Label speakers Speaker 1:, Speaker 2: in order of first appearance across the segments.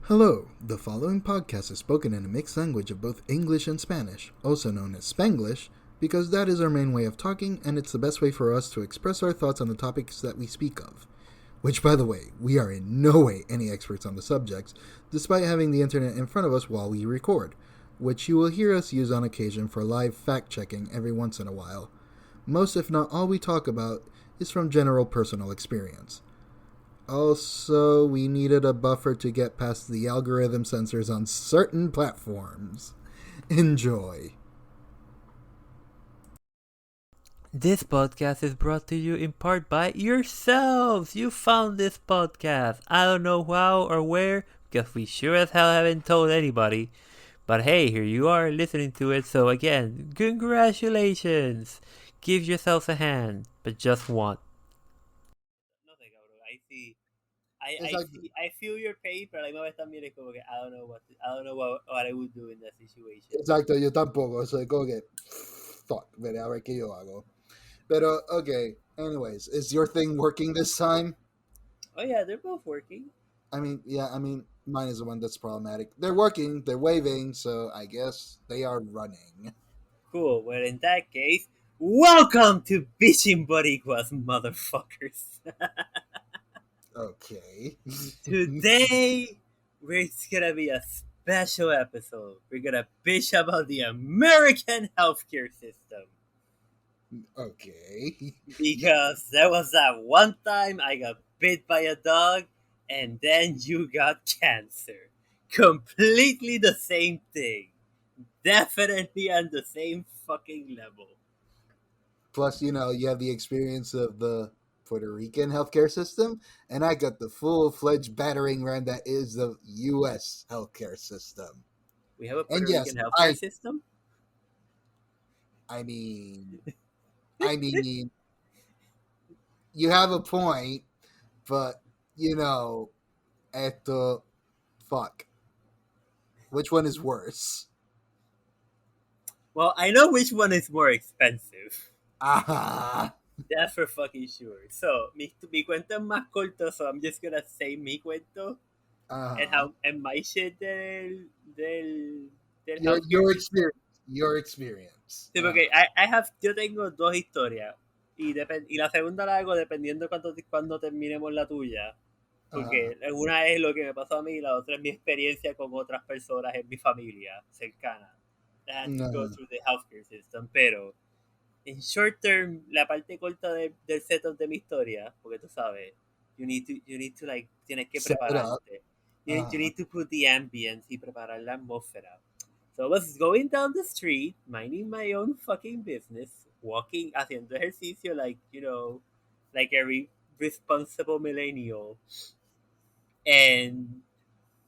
Speaker 1: Hello, the following podcast is spoken in a mixed language of both English and Spanish, also known as Spanglish, because that is our main way of talking and it's the best way for us to express our thoughts on the topics that we speak of. Which, by the way, we are in no way any experts on the subjects, despite having the internet in front of us while we record, which you will hear us use on occasion for live fact-checking every once in a while. Most, if not all, we talk about is from general personal experience. Also, we needed a buffer to get past the algorithm censors on certain platforms. Enjoy.
Speaker 2: This podcast is brought to you in part by yourselves. You found this podcast. I don't know how or where, because we sure as hell haven't told anybody. But hey, here you are listening to it. So again, congratulations. Give yourselves a hand, but just one.
Speaker 3: No sé, cabrón. I see. I feel your pain, pero a la misma vez también es como que I don't know what I would do in that situation.
Speaker 1: Exacto, yo tampoco. Soy como que, fuck, veré a ver qué yo hago. Pero, okay, anyways, is your thing working this time?
Speaker 3: Oh yeah, they're both working.
Speaker 1: I mean, mine is the one that's problematic. They're working, they're waving, so I guess they are running.
Speaker 3: Cool. Well, in that case, welcome to Bichin Boricuas, motherfuckers.
Speaker 1: Okay.
Speaker 3: Today, it's gonna be a special episode. We're gonna bitch about the American healthcare system.
Speaker 1: Okay.
Speaker 3: Because there was that one time I got bit by a dog and then you got cancer. Completely the same thing. Definitely on the same fucking level.
Speaker 1: Plus, you have the experience of the Puerto Rican healthcare system, and I got the full-fledged battering ram that is the U.S. healthcare system.
Speaker 3: We have a
Speaker 1: And
Speaker 3: Puerto
Speaker 1: yes,
Speaker 3: Rican healthcare system?
Speaker 1: I mean, you have a point, but, fuck. Which one is worse?
Speaker 3: Well, I know which one is more expensive.
Speaker 1: Ah.
Speaker 3: That's for fucking sure. So, mi cuento es más corto, so I'm just gonna say mi cuento. And my shit del
Speaker 1: your experience.
Speaker 3: Sí, porque yo tengo dos historias y la segunda la hago dependiendo cuando terminemos la tuya. Porque una es lo que me pasó a mí y la otra es mi experiencia con otras personas en mi familia cercana. That had to go through the healthcare system. Pero, en short term, la parte corta del setup de mi historia, porque tú sabes, you need to like, tienes que prepararte. You need to put the ambience y preparar la atmósfera. So I was going down the street, minding my own fucking business, walking, haciendo ejercicio like, like every responsible millennial. And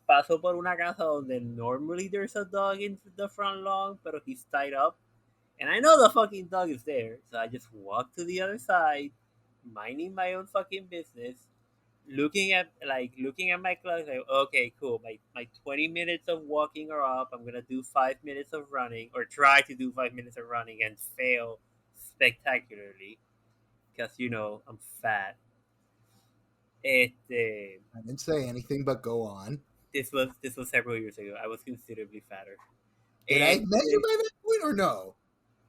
Speaker 3: paso por una casa donde normally there's a dog in the front lawn, pero he's tied up. And I know the fucking dog is there, so I just walk to the other side, minding my own fucking business, looking at my clock, like, okay, cool. My 20 minutes of walking are up. I'm gonna do 5 minutes of running, or try to do 5 minutes of running and fail spectacularly, because I'm fat.
Speaker 1: I didn't say anything, but go on.
Speaker 3: This was several years ago. I was considerably fatter.
Speaker 1: Did I met you by that point or no?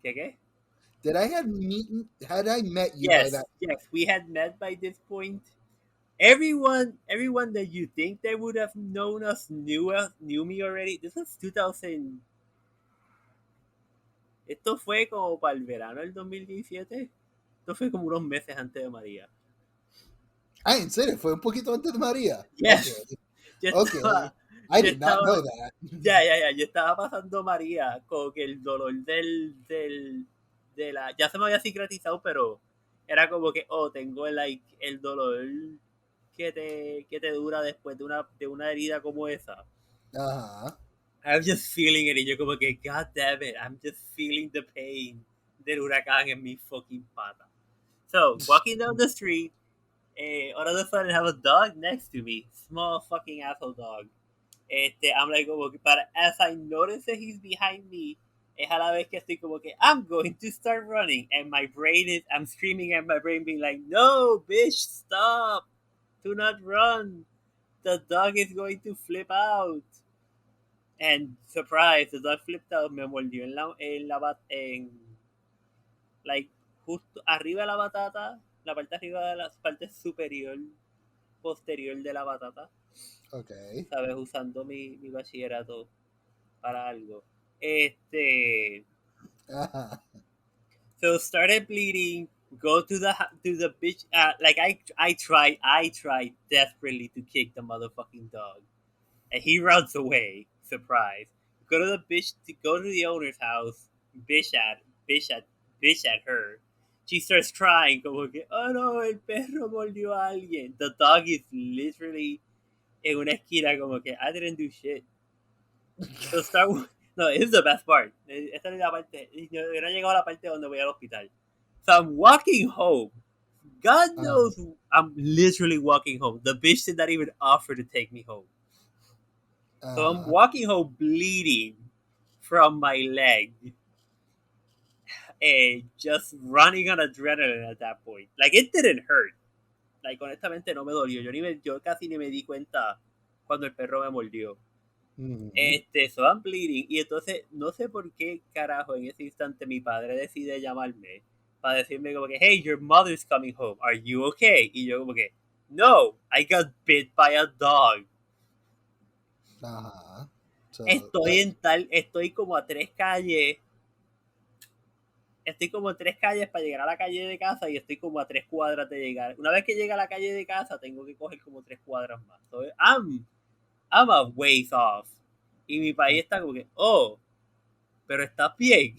Speaker 3: Okay.
Speaker 1: Had I met you
Speaker 3: Yes,
Speaker 1: by that?
Speaker 3: Yes, we had met by this point. Everyone that you think they would have known us knew me already. This was 2000. Esto fue como para el verano del 2017. Esto fue como unos meses antes de María.
Speaker 1: En serio, fue un poquito antes de María.
Speaker 3: Yes.
Speaker 1: Okay. I did not know that.
Speaker 3: Ya. Yo estaba pasando María con que el dolor de la... Ya se me había cicatrizado, pero era como que, tengo el dolor que te dura después de una herida como esa. I was just feeling it, y yo como que, God damn it, I'm just feeling the pain del huracán en mi fucking pata. So, walking down the street, all of a sudden I have a dog next to me, small fucking asshole dog. I'm like, but as I notice that he's behind me, es a la vez que estoy como que, I'm going to start running, and I'm screaming at my brain being like, no, bitch, stop, do not run. the dog is going to flip out. And surprise, the dog flipped out, me mordió like, justo arriba de la batata, la parte arriba de la parte superior, posterior de la batata.
Speaker 1: Okay.
Speaker 3: ¿Sabes? Usando mi bachillerato para algo. So started bleeding. Go to the bitch. Like I tried desperately to kick the motherfucking dog, and he runs away. Surprise. Go to the bitch. Go to the owner's house. Bitch at her. She starts crying. Como que, oh no, el perro mordió a alguien. The dog is literally en una esquina. Como que I didn't do shit. So start. No, this is the best part. Esta es la parte. Yo no he llegado a la parte donde voy al hospital. So I'm walking home. God knows I'm literally walking home. The bitch did not even offer to take me home. So I'm walking home bleeding from my leg. And just running on adrenaline at that point. Like, it didn't hurt. Like, honestamente no me dolió. Yo casi ni me di cuenta cuando el perro me mordió. So I'm bleeding. Y entonces, no sé por qué carajo en ese instante mi padre decide llamarme para decirme como que, hey, your mother's coming home. Are you okay? Y yo como que, no, I got bit by a dog.
Speaker 1: So
Speaker 3: estoy como a 3 calles. Estoy como a 3 calles para llegar a la calle de casa y estoy como a 3 cuadras de llegar. Una vez que llegue a la calle de casa, tengo que coger como 3 cuadras más. So I'm a ways off. Y mi país está como que, oh, pero estás bien.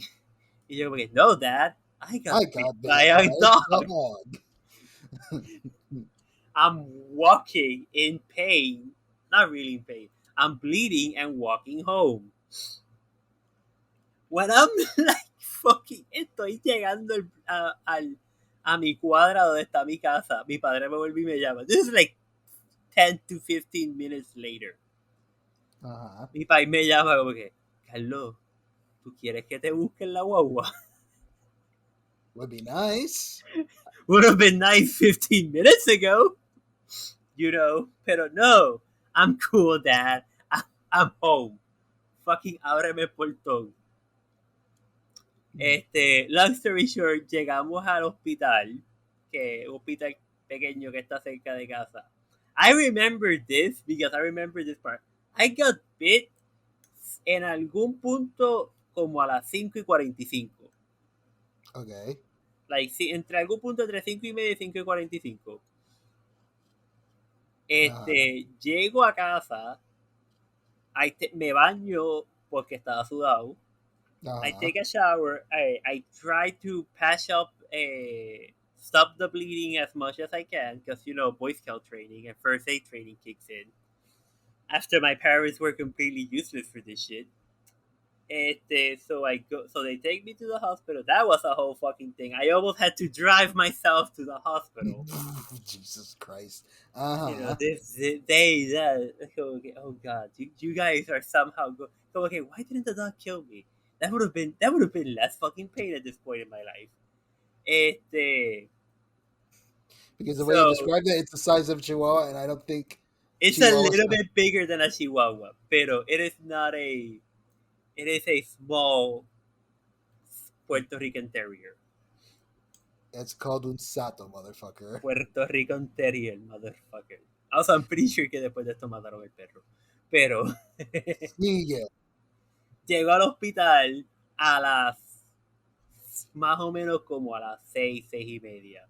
Speaker 3: Y yo como que, no, Dad, I got bit by a dog. I'm walking in pain. Not really in pain. I'm bleeding and walking home. When I'm like fucking, estoy llegando a mi cuadra donde está mi casa, mi padre me vuelve y me llama. This is like 10 to 15 minutes later. Mi padre me llama como que, Carlos, ¿tú quieres que te busquen la guagua?
Speaker 1: Would be nice.
Speaker 3: Would have been nice 15 minutes ago. You know, pero no. I'm cool, Dad. I'm home. Fucking ábreme el portón. Long story short, llegamos al hospital, que un hospital pequeño que está cerca de casa. I remember this because I remember this part. I got bit en algún punto como a las 5:45.
Speaker 1: Okay.
Speaker 3: Like, sí, entre algún punto entre 5:30 y 5:45. Llego a casa, me baño porque estaba sudado. I take a shower. I try to patch up, stop the bleeding as much as I can because, you know, Boy Scout training and first aid training kicks in. After my parents were completely useless for this shit. So they take me to the hospital. That was a whole fucking thing. I almost had to drive myself to the hospital.
Speaker 1: Jesus Christ.
Speaker 3: You know, oh God, you guys are somehow okay, why didn't the dog kill me? That would have been less fucking pain at this point in my life.
Speaker 1: Because the way you described it, it's the size of a Chihuahua, and I don't think
Speaker 3: it's a little bit bigger than a Chihuahua, pero it is not a. It is a small Puerto Rican Terrier.
Speaker 1: It's called un sato, motherfucker.
Speaker 3: Puerto Rican Terrier, motherfucker. Also, I'm pretty sure que después de esto mataron el perro. Pero
Speaker 1: Yeah.
Speaker 3: Llegó al hospital a las más o menos como a las 6:30.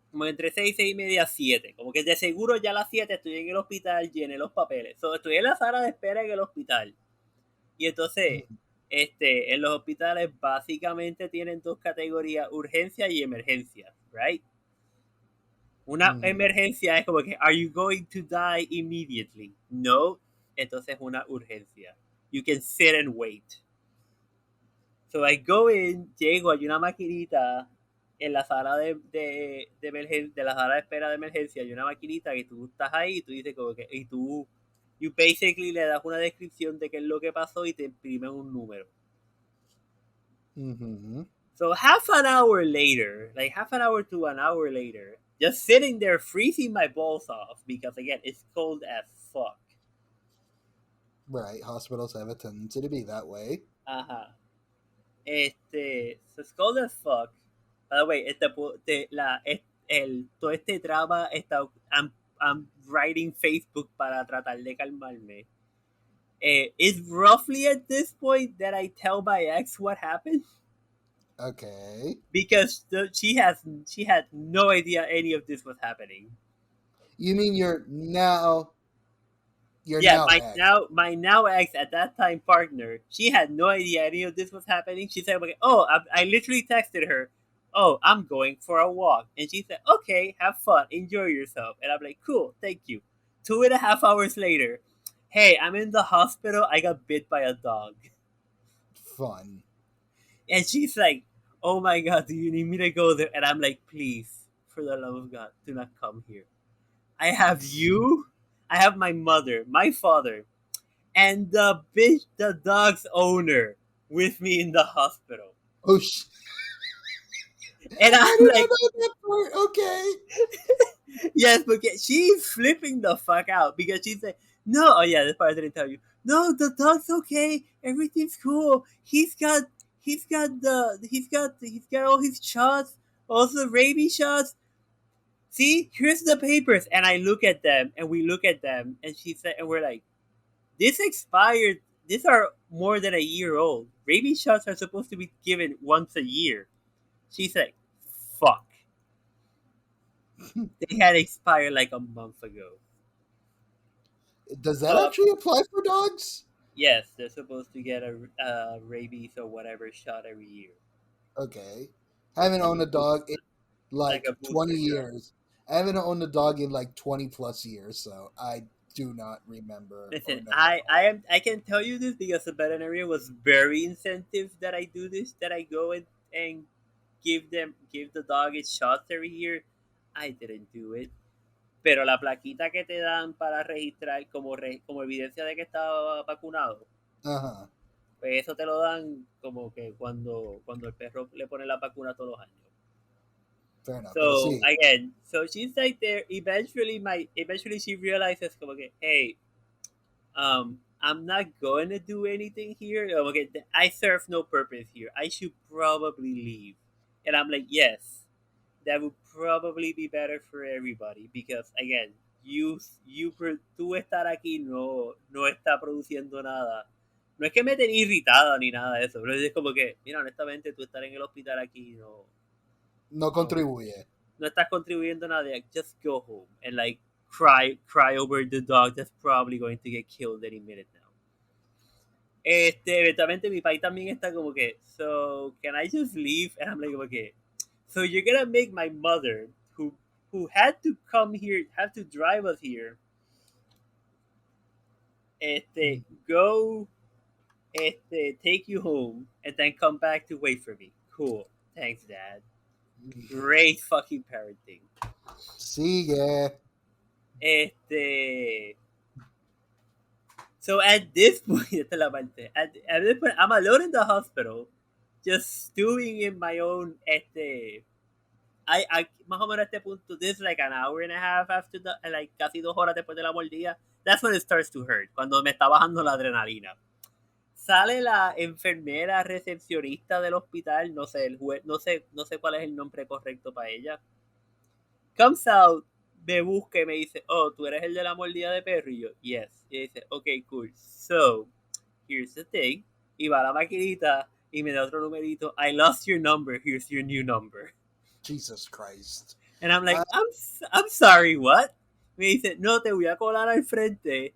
Speaker 3: Como entre 6:30, 7. Como que de seguro ya a las 7 estoy en el hospital, llené los papeles. Estoy en la sala de espera en el hospital. Y entonces, en los hospitales básicamente tienen 2 categorías, urgencia y emergencia, right? Una emergencia es como que, are you going to die immediately? No, entonces una urgencia. You can sit and wait. So I go in, llego, hay una maquinita en la sala de la sala de espera de emergencia, hay una maquinita que tú estás ahí y tú dices como que, y tú you basically le das una descripción de qué es lo que pasó y te imprimen un número. So half an hour to an hour later, just sitting there freezing my balls off because again it's cold as fuck.
Speaker 1: Right, hospitals have a tendency to be that way.
Speaker 3: Ajá. So it's cold as fuck. By the way, todo este drama está, I'm writing Facebook para tratar de calmarme. It's roughly at this point that I tell my ex what happened
Speaker 1: Okay.
Speaker 3: because she had no idea any of this was happening.
Speaker 1: You mean your now
Speaker 3: Yeah,
Speaker 1: ex?
Speaker 3: my now ex at that time partner, she had no idea any of this was happening. She said, okay, "Oh, I literally texted her, oh, I'm going for a walk," and she said, "Okay, have fun, enjoy yourself," and I'm like, "Cool, thank you." 2.5 hours later, hey, I'm in the hospital. I got bit by a dog,
Speaker 1: Fun.
Speaker 3: and she's like, "Oh my god, do you need me to go there?" And I'm like, "Please, for the love of God, do not come here. I have you. I have my mother, my father, and the dog's owner with me in the hospital."
Speaker 1: Oh,
Speaker 3: And
Speaker 1: I
Speaker 3: I'm
Speaker 1: did
Speaker 3: like,
Speaker 1: not know that part. Okay.
Speaker 3: yes, but she's flipping the fuck out because she's like, no, oh yeah, this part I didn't tell you. No, the dog's okay. Everything's cool. He's got all his shots, also rabies shots. See, here's the papers. And I look at them and we look at them and she said, and we're like, this expired. These are more than a year old. Rabies shots are supposed to be given once a year. She's like, fuck. They had expired like a month ago.
Speaker 1: Does that actually apply for dogs?
Speaker 3: Yes, they're supposed to get a rabies or whatever shot every year.
Speaker 1: Okay. I haven't owned a dog in
Speaker 3: Like
Speaker 1: like
Speaker 3: a booster
Speaker 1: 20
Speaker 3: shot.
Speaker 1: years. I haven't owned a dog in like 20 plus years, so I do not remember.
Speaker 3: Listen,
Speaker 1: or know.
Speaker 3: I can tell you this because the veterinarian was very incentive that I do this, that I go and give the dog its shots every year. I didn't do it. Pero la plaquita que te dan para registrar como evidencia de que estaba vacunado,
Speaker 1: Uh-huh.
Speaker 3: pues eso te lo dan como que cuando el perro le pone la vacuna todos los años.
Speaker 1: Fair enough.
Speaker 3: So
Speaker 1: See,
Speaker 3: again, so she's like there. Eventually she realizes como que, hey, I'm not going to do anything here. Okay, I serve no purpose here. I should probably leave. And I'm like, yes, that would probably be better for everybody because again, tú estar aquí no está produciendo nada. No es que me tenga irritada ni nada de eso, pero es como que, mira, honestamente, tú estar en el hospital aquí
Speaker 1: no contribuye.
Speaker 3: no estás contribuyendo nada. Like, just go home and like cry over the dog that's probably going to get killed any minute now. Eventualmente mi país también está como que, so can I just leave? And I'm like, okay, so you're gonna make my mother, who had to come here, had to drive us here, go, take you home, and then come back to wait for me. Cool, thanks, Dad. Great fucking parenting.
Speaker 1: Sigue.
Speaker 3: So at this point, esta es la parte. At this point, I'm alone in the hospital, just stewing in my own. I más o menos a este punto, this is like an hour and a half after the, like casi 2 horas después de la mordida. That's when it starts to hurt, cuando me está bajando la adrenalina. Sale la enfermera recepcionista del hospital, no sé, no sé cuál es el nombre correcto para ella. Comes out, me busca y me dice, oh, tú eres el de la mordida de perro. Y yo, yes. Y dice, okay, cool. So, here's the thing. Y va a la maquinita y me da otro numerito. I lost your number. Here's your new number.
Speaker 1: Jesus Christ.
Speaker 3: And I'm like, I'm sorry, what? Me dice, no, te voy a colar al frente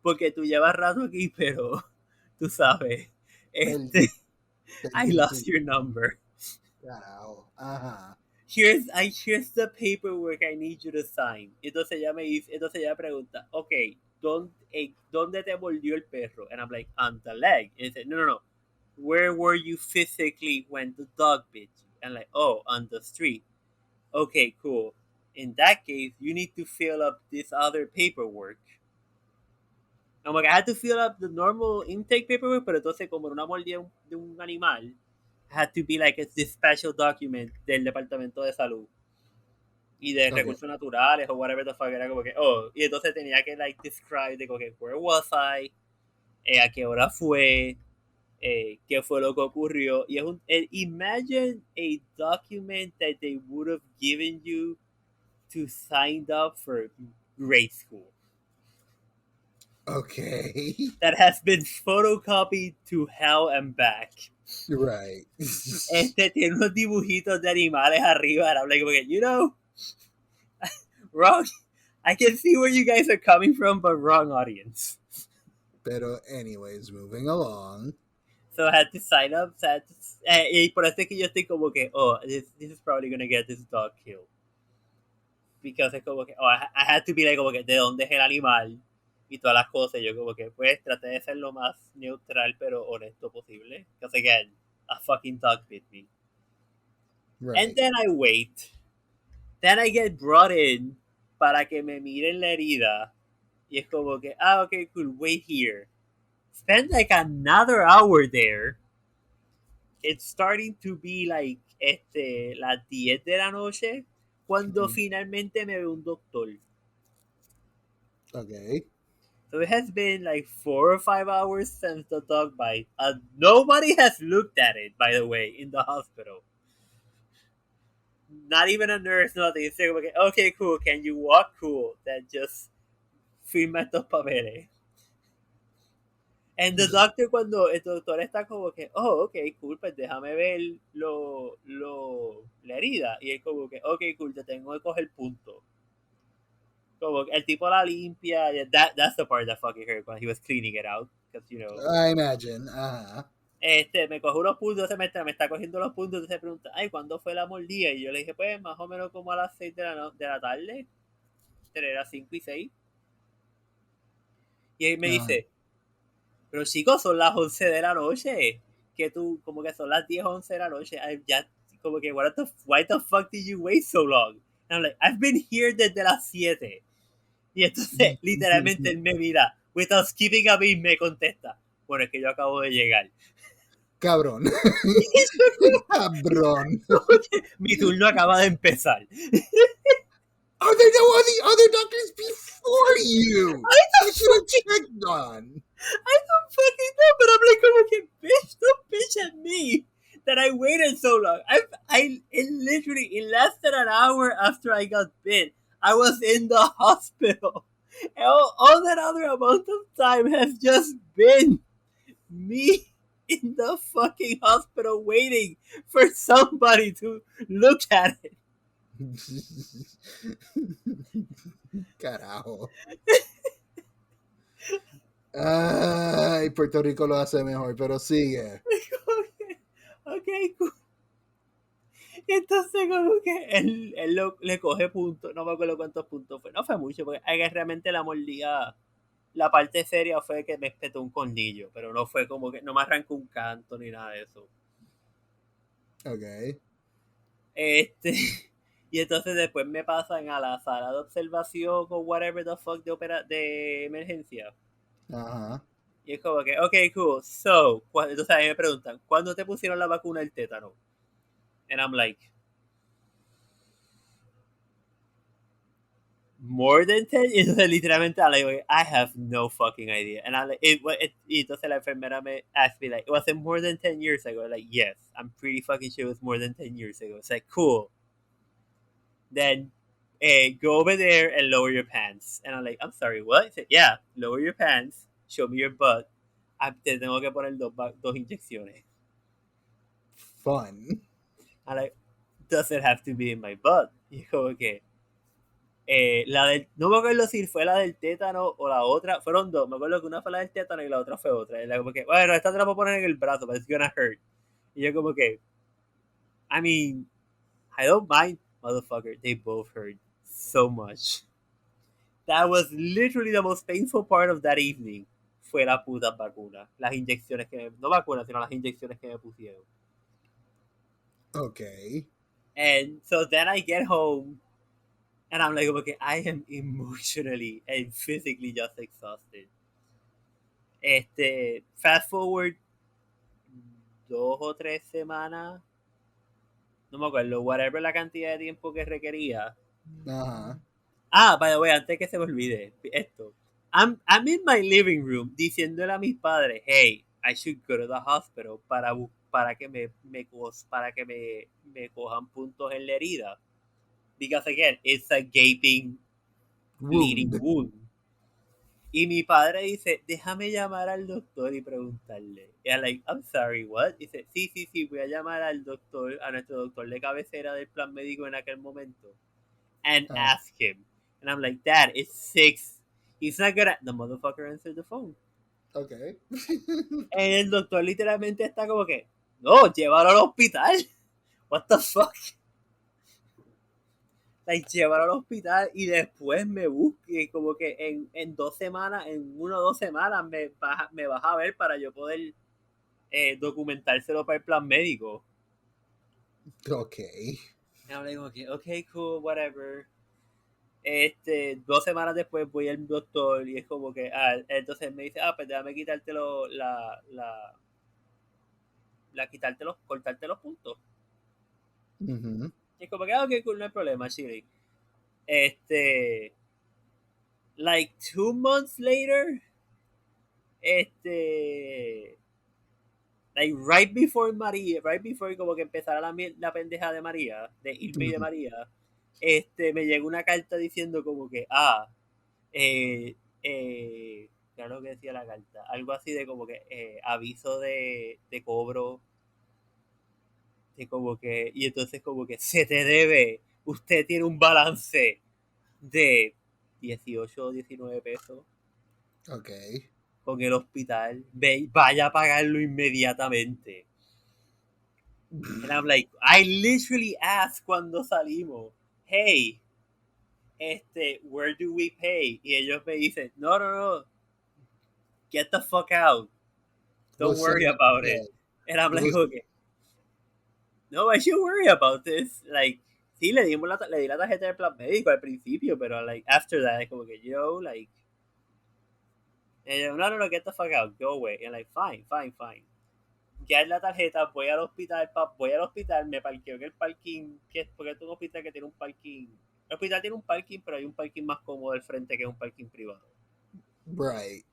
Speaker 3: porque tú llevas rato aquí, pero tú sabes, I lost your number.
Speaker 1: Wow. Uh-huh.
Speaker 3: Here's the paperwork I need you to sign. Entonces ella pregunta, okay, ¿dónde te mordió el perro? And I'm like, on the leg. And he said, no. Where were you physically when the dog bit you? And like, oh, on the street. Okay, cool. In that case, you need to fill up this other paperwork. I'm like, I had to fill up the normal intake paperwork, pero entonces como una mordida de un animal, had to be like this special document del Departamento de Salud. y de
Speaker 1: Ok.
Speaker 3: recursos naturales o whatever the fuck, era como que, oh, y entonces tenía que, like, describe, de como que, where was I, a qué hora fue, qué fue lo que ocurrió, y es imagine a document that they would have given you to sign up for grade school.
Speaker 1: Okay.
Speaker 3: That has been photocopied to hell and back.
Speaker 1: Right.
Speaker 3: Tiene unos dibujitos de animales arriba, and I'm like, okay, you know, wrong. I can see where you guys are coming from, but wrong audience.
Speaker 1: Pero anyways, moving along.
Speaker 3: So I had to sign up. So I had to, y por eso es que yo estoy como que, oh, this is probably gonna get this dog killed. Because es como que, oh, I had to be like, como que, ¿de dónde es el animal? Y todas las cosas. Yo como que, pues, traté de ser lo más neutral pero honesto posible. Because again, a fucking dog bit me.
Speaker 1: Right.
Speaker 3: And then I wait. Then I get brought in para que me miren la herida. Y es como que, okay, cool, wait here. Spend like another hour there. It's starting to be like las 10 de la noche cuando finalmente me ve un doctor.
Speaker 1: Okay.
Speaker 3: So it has been like 4 or 5 hours since the dog bite. And nobody has looked at it, by the way, in the hospital. Not even a nurse, nothing. It's like, okay, cool. Can you walk? Cool. Then just firma estos papeles. And the doctor, cuando el doctor está como que, oh, ok, cool, pues déjame ver la herida. Y él como que, ok, cool, te tengo que coger punto. Como que el tipo la limpia. Yeah, that's the part that fucking hurt when he was cleaning it out. Because, you know.
Speaker 1: I imagine.
Speaker 3: Me coge unos puntos, me está cogiendo los puntos, entonces se pregunta, ay, ¿cuándo fue la mordida? Y yo le dije, pues, más o menos como a las 6 de la tarde. Entre las 5 y 6. Y él me dice, pero chicos, son las 11 de la noche. Que tú, como que son las 10 o 11 de la noche. Ya, como que, why the fuck did you wait so long? And I'm like, I've been here desde las 7. Y entonces, literalmente, él me mira, without skipping a me, me contesta, bueno, es que yo acabo de llegar.
Speaker 1: Cabrón. Cabrón.
Speaker 3: Mi turno acaba de empezar.
Speaker 1: Are there no other doctors before you? You should have checked on.
Speaker 3: I don't fucking know, but I'm like, como que, bitch, don't bitch at me that I waited so long. Literally, in less than an hour after I got bit, I was in the hospital. And all that other amount of time has just been me in the fucking hospital waiting for somebody to look at it.
Speaker 1: Carajo. Ay, Puerto Rico lo hace mejor, pero sigue.
Speaker 3: Okay, cool. Entonces como que él le coge puntos, no me acuerdo cuántos puntos fue, no fue mucho, porque realmente la mordida, la parte seria fue que me espetó un cornillo, pero no fue como que, no me arrancó un canto ni nada de eso.
Speaker 1: Ok.
Speaker 3: Y entonces después me pasan a la sala de observación o whatever the fuck de emergencia.
Speaker 1: Ajá.
Speaker 3: Y es como que, okay, cool, so, entonces a mí me preguntan, ¿cuándo te pusieron la vacuna del tétano? And I'm like, more than 10? Y entonces literalmente I'm like, I have no fucking idea. And I'm like, y entonces la enfermera me asked me like, was it more than 10 years ago? Like, yes, I'm pretty fucking sure it was more than 10 years ago. It's like, cool. Then go over there and lower your pants. And I'm like, I'm sorry, what? He said, yeah, lower your pants, show me your butt. Te tengo que poner dos inyecciones.
Speaker 1: Fun.
Speaker 3: I'm like, does it have to be in my butt? Y como que, no me acuerdo si fue la del tétano o la otra, fueron dos, me acuerdo que una fue la del tétano y la otra fue otra. Y era como que, bueno, esta te la puedo poner en el brazo, but it's gonna hurt. Y yo como que, I mean, I don't mind, motherfucker, they both hurt so much. That was literally the most painful part of that evening. Fue la puta vacuna. Las inyecciones no vacunas, sino las inyecciones que me pusieron.
Speaker 1: Okay.
Speaker 3: And so then I get home and I'm like, okay, I am emotionally and physically just exhausted. Fast forward 2 o 3 semanas, no me acuerdo, whatever la cantidad de tiempo que requería.
Speaker 1: Ajá.
Speaker 3: By the way, antes que se me olvide esto. I'm in my living room diciéndole a mis padres, hey, I should go to the hospital para que me cojan puntos en la herida. Because again, it's a gaping, bleeding
Speaker 1: Wound.
Speaker 3: wound. Y mi padre dice, déjame llamar al doctor y preguntarle. Y I'm like, I'm sorry, what? Dice, sí, voy a llamar al doctor, a nuestro doctor de cabecera del plan médico en aquel momento. And
Speaker 1: Ah,
Speaker 3: ask him. And I'm like, Dad, it's 6. He's not gonna. The motherfucker answered the phone.
Speaker 1: okay.
Speaker 3: And el doctor literalmente está como que, no, llévalo al hospital. What the fuck? Like, llévalo al hospital y después me busque. Como que en 2 semanas, en 1 o 2 semanas, me vas a ver para yo poder documentárselo para el plan médico.
Speaker 1: Okay.
Speaker 3: Y I'm like, okay, cool, whatever. 2 semanas después voy al doctor y es como que, entonces me dice, pues déjame quitártelo, cortarte los puntos.
Speaker 1: Mhm.
Speaker 3: Y es como que, ok, cool, no hay problema, chile. Like 2 months later, like right before como que empezara la pendeja de María, de irme y de María, me llegó una carta diciendo como que, eh, claro que decía la carta, algo así de como que aviso de cobro, de como que, y entonces como que se te debe, usted tiene un balance de 18 o 19 pesos
Speaker 1: Okay.
Speaker 3: con el hospital, vaya a pagarlo inmediatamente. And I'm like, I literally asked cuando salimos, hey, where do we pay? Y ellos me dicen, no, get the fuck out.
Speaker 1: We'll
Speaker 3: Don't
Speaker 1: send
Speaker 3: worry
Speaker 1: it.
Speaker 3: about
Speaker 1: Yeah.
Speaker 3: it. And I'm like,
Speaker 1: We'll,
Speaker 3: okay, no, I should worry about this. Like, sí, le di la tarjeta de plan médico al principio, pero like, after that, es como que, like, no, get the fuck out, go away. And like, fine. Ya en la tarjeta, voy al hospital, me parqueo en el parking, porque es un hospital que tiene un parking. El hospital tiene un parking, pero hay un parking más cómodo al frente que es un parking privado.
Speaker 1: right.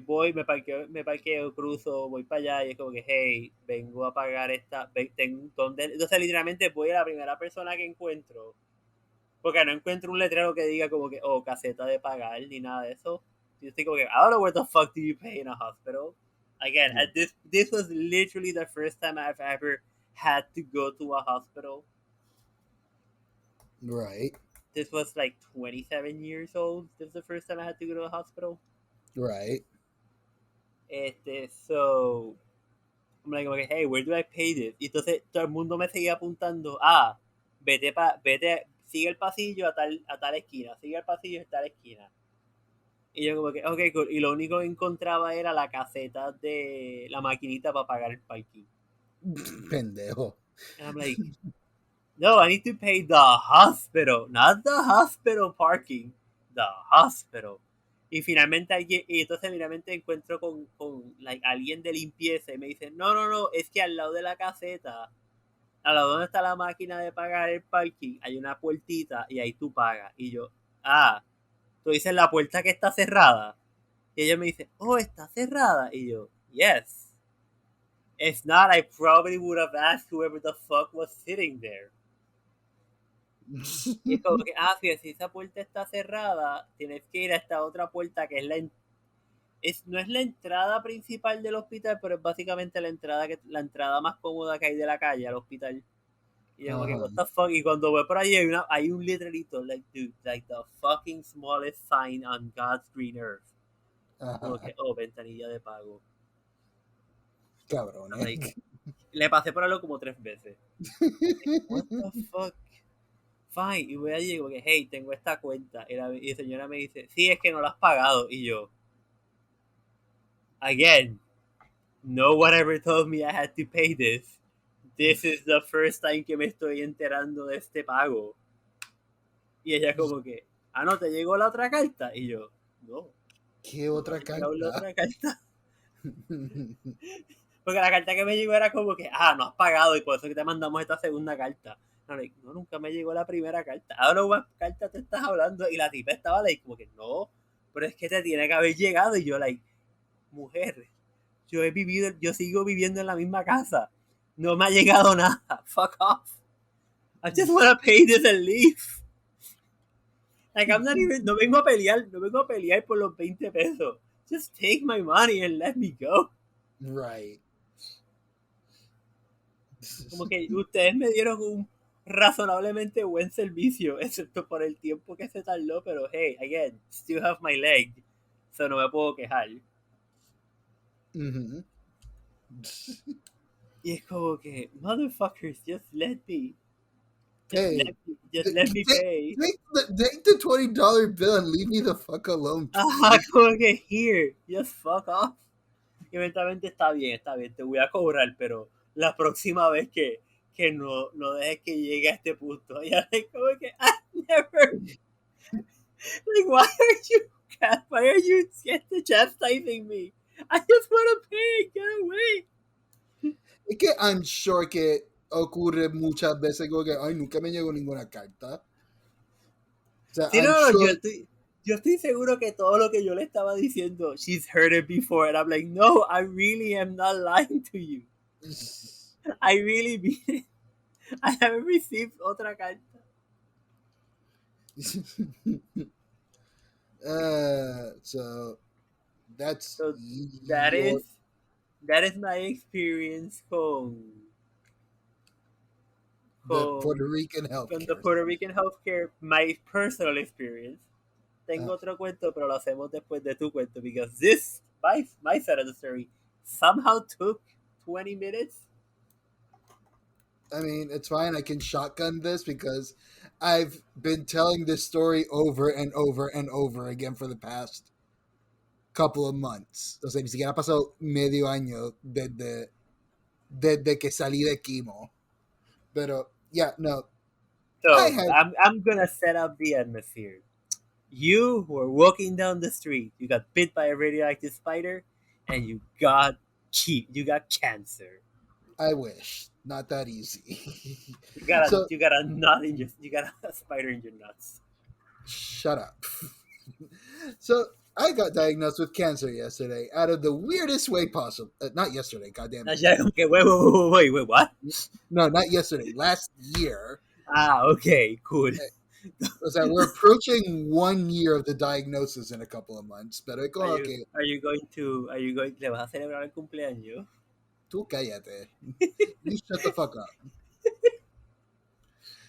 Speaker 3: Voy, me parqueo, cruzo, voy para allá y es como que, hey, vengo a pagar entonces literalmente voy a la primera persona que encuentro, porque no encuentro un letrero que diga como que, caseta de pagar, ni nada de eso. Yo estoy como que, I don't know where the fuck do you pay in a hospital. Again,
Speaker 1: Yeah.
Speaker 3: this was literally the first time I've ever had to go to a hospital.
Speaker 1: Right.
Speaker 3: This was like 27 years old. This was the first time I had to go to a hospital.
Speaker 1: Right.
Speaker 3: So I'm like, okay, hey, where do I pay this? Y entonces todo el mundo me seguía apuntando, vete, sigue el pasillo a tal esquina, sigue el pasillo a tal esquina. Y yo como que, ok, cool. Y lo único que encontraba era la caseta de la maquinita para pagar el parking.
Speaker 1: Pendejo.
Speaker 3: And I'm like, no, I need to pay the hospital, not the hospital parking, the hospital. Y entonces finalmente encuentro con like, alguien de limpieza y me dice, no, es que al lado de la caseta, al lado donde está la máquina de pagar el parking, hay una puertita y ahí tú pagas. Y yo, tú dices la puerta que está cerrada. Y ella me dice, está cerrada. Y yo, yes. If not, I probably would have asked whoever the fuck was sitting there. Y es como que, fíjate, si esa puerta está cerrada, tienes que ir a esta otra puerta que no es la entrada principal del hospital, pero es básicamente la entrada más cómoda que hay de la calle al hospital. Y yo como que, what the fuck, y cuando voy por ahí hay un letrerito, like, dude, like the fucking smallest sign on God's green earth. Como que, ventanilla de pago.
Speaker 1: Cabrón,
Speaker 3: Like, le pasé por algo como 3 veces. Like, what the fuck? Fine, y voy allí como que, hey, tengo esta cuenta. Y la señora me dice, sí, es que no la has pagado. Y yo, again, no one ever told me I had to pay this. This is the first time que me estoy enterando de este pago. Y ella como que, no, ¿te llegó la otra carta? Y yo, no,
Speaker 1: ¿Qué
Speaker 3: no me
Speaker 1: otra
Speaker 3: ha llegado la
Speaker 1: carta?
Speaker 3: otra carta. Porque la carta que me llegó era como que, no has pagado y por eso que te mandamos esta segunda carta. No, like, no, nunca me llegó la primera carta. Ahora una carta te estás hablando y la tipa estaba like, como que no, pero es que te tiene que haber llegado. Y yo like, mujer, yo sigo viviendo en la misma casa. No me ha llegado nada. Fuck off. I just wanna pay this and leave. Like, I'm not even, no vengo a pelear por los 20 pesos. Just take my money and let me go.
Speaker 1: Right.
Speaker 3: Como que ustedes me dieron un razonablemente buen servicio, excepto por el tiempo que se tardó, pero hey, again, still have my leg, so no me puedo quejar.
Speaker 1: Mm-hmm.
Speaker 3: Y es como que, motherfuckers, just let me.
Speaker 1: Hey,
Speaker 3: Let me pay.
Speaker 1: Take the $20 bill and leave me the fuck alone.
Speaker 3: Ajá, como que here, just fuck off. Y eventualmente está bien, te voy a cobrar, pero la próxima vez que no dejes que llegue a este punto. Ya como que, I never. Like, why are you chastising me? I just want to pay, get away.
Speaker 1: Es que I'm sure que ocurre muchas veces como que, ay, nunca me llegó ninguna carta. O sea,
Speaker 3: Sí, yo estoy seguro que todo lo que yo le estaba diciendo, she's heard it before, and I'm like, no, I really am not lying to you. I really mean it. I haven't received otra carta.
Speaker 1: So that's
Speaker 3: that is my experience con
Speaker 1: the Puerto Rican healthcare.
Speaker 3: Con the Puerto Rican healthcare, my personal experience. Tengo otro cuento, pero lo hacemos después de tu cuento, because this, my side of the story, somehow took 20 minutes.
Speaker 1: I mean, it's fine. I can shotgun this because I've been telling this story over and over and over again for the past couple of months. O sea, ni siquiera ha pasado medio año desde que salí de quimo. Pero, yeah, no.
Speaker 3: So, I'm going to set up the atmosphere. You were walking down the street. You got bit by a radioactive spider, and you got cancer.
Speaker 1: I wish. Not that easy.
Speaker 3: You got a spider in your nuts.
Speaker 1: Shut up. So I got diagnosed with cancer yesterday out of the weirdest way possible. Not yesterday, goddamn it.
Speaker 3: Okay, wait, what?
Speaker 1: No, not yesterday. Last year.
Speaker 3: Okay, cool.
Speaker 1: O sea, we're approaching 1 year of the diagnosis in a couple of months. Pero okay.
Speaker 3: Are you going le vas a celebrar el cumpleaños?
Speaker 1: Tú cállate. You shut the fuck up.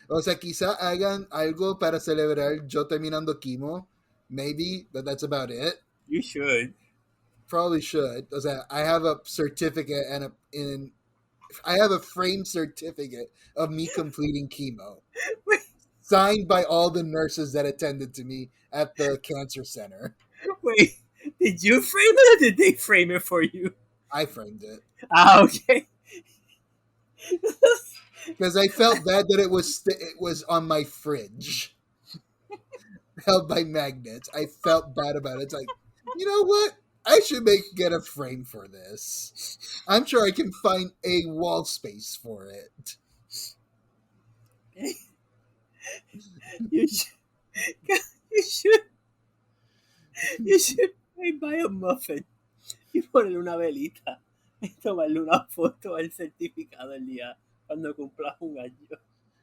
Speaker 1: O sea, quizá hagan algo para celebrar yo terminando quimo. Maybe, but that's about it.
Speaker 3: You should.
Speaker 1: Probably should. O sea, I have a certificate I have a framed certificate of me completing chemo. Signed by all the nurses that attended to me at the cancer center.
Speaker 3: Wait, did you frame it or did they frame it for you?
Speaker 1: I framed it.
Speaker 3: Okay.
Speaker 1: Because I felt bad that it was on my fridge. Held by magnets. I felt bad about it. It's like, you know what? I should get a frame for this. I'm sure I can find a wall space for it.
Speaker 3: You should buy a muffin y ponerle una velita y tomarle una foto al certificado el día cuando cumplas 1 año.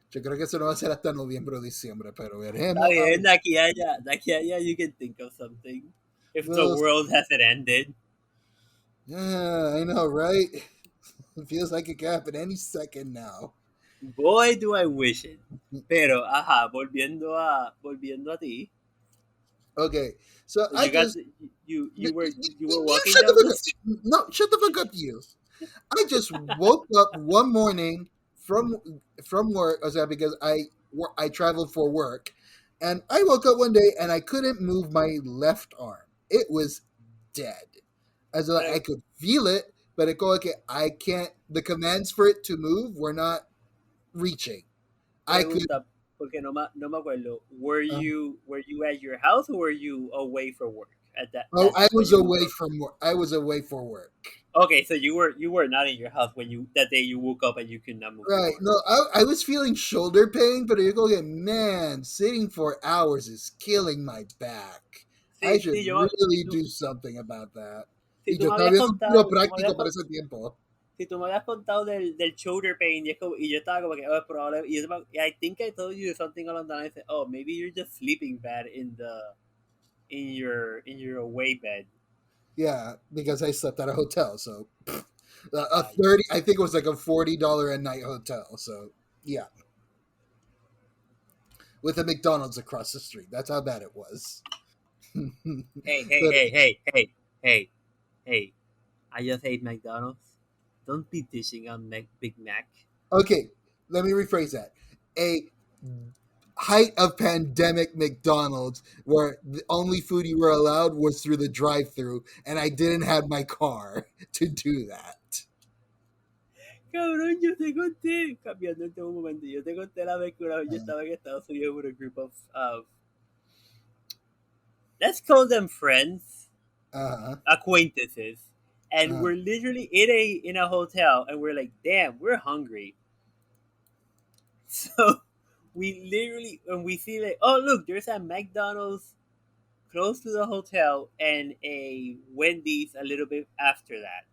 Speaker 1: Yo creo que eso no va a ser hasta noviembre o diciembre, pero veremos.
Speaker 3: Está bien, de aquí a allá, you can think of something. If the world hasn't ended.
Speaker 1: Yeah, I know, right? It feels like it could happen any second now.
Speaker 3: Boy, do I wish it. Pero, volviendo a ti.
Speaker 1: Okay, so
Speaker 3: you were walking down the street.
Speaker 1: No, shut the fuck up, you. I just woke up one morning from work, o sea, because I traveled for work, and I woke up one day and I couldn't move my left arm. It was dead. As I could feel it, but I can't. The commands for it to move were not reaching.
Speaker 3: Porque no me acuerdo. Were you at your house or were you away for work at that?
Speaker 1: I was away from work. I was away for work.
Speaker 3: Okay, so you were not in your house when that day you woke up and you could not move
Speaker 1: Right.
Speaker 3: forward.
Speaker 1: No, I was feeling shoulder pain, but you're going, man, sitting for hours is killing my back. I
Speaker 3: Sí,
Speaker 1: should
Speaker 3: sí,
Speaker 1: really do something about that.
Speaker 3: si
Speaker 1: Y
Speaker 3: tú
Speaker 1: yo
Speaker 3: me
Speaker 1: estaba
Speaker 3: habías
Speaker 1: viendo un tiro
Speaker 3: contado,
Speaker 1: práctico para ese tiempo.
Speaker 3: si tú me habías contado del shoulder pain y yo estaba como que, oh, probable, I think I told you something along the lines, oh, maybe you're just sleeping bad in your away bed.
Speaker 1: Yeah, because I slept at a hotel, so a
Speaker 3: Ah,
Speaker 1: 30, I think it was like a $40 a night hotel. So yeah, with a McDonald's across the street. That's how bad it was.
Speaker 3: hey, hey,
Speaker 1: But
Speaker 3: hey, hey, hey, hey, hey! I just ate McDonald's. Don't be dishing on Big Mac.
Speaker 1: okay, let me rephrase that. A height of pandemic McDonald's where the only food you were allowed was through the drive-through, and I didn't have my car to do that.
Speaker 3: Cabrón, yo te conté, cambiando en un momento, yo te conté la vez que una vez yo estaba en Estados Unidos with a group of let's call them friends,
Speaker 1: Uh-huh.
Speaker 3: acquaintances, and
Speaker 1: Uh-huh.
Speaker 3: we're literally in a hotel, and we're like, damn, we're hungry. So we literally, and we see like, oh look, there's a McDonald's close to the hotel and a Wendy's a little bit after that.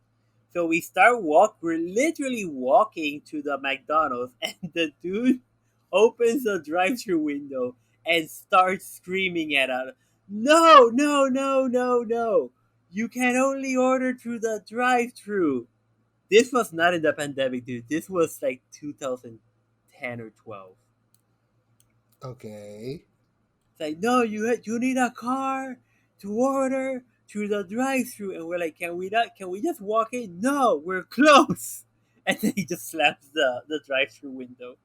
Speaker 3: So we start we're literally walking to the McDonald's, and the dude opens the drive-through window and starts screaming at us, no, no, no, no, no. You can only order through the drive-through. This was not in the pandemic, dude. This was like 2010 or 12.
Speaker 1: Okay.
Speaker 3: It's like, no, you need a car to order through the drive-through, and we're like, can we not? Can we just walk in? No, we're close. And then he just slaps the drive-through window.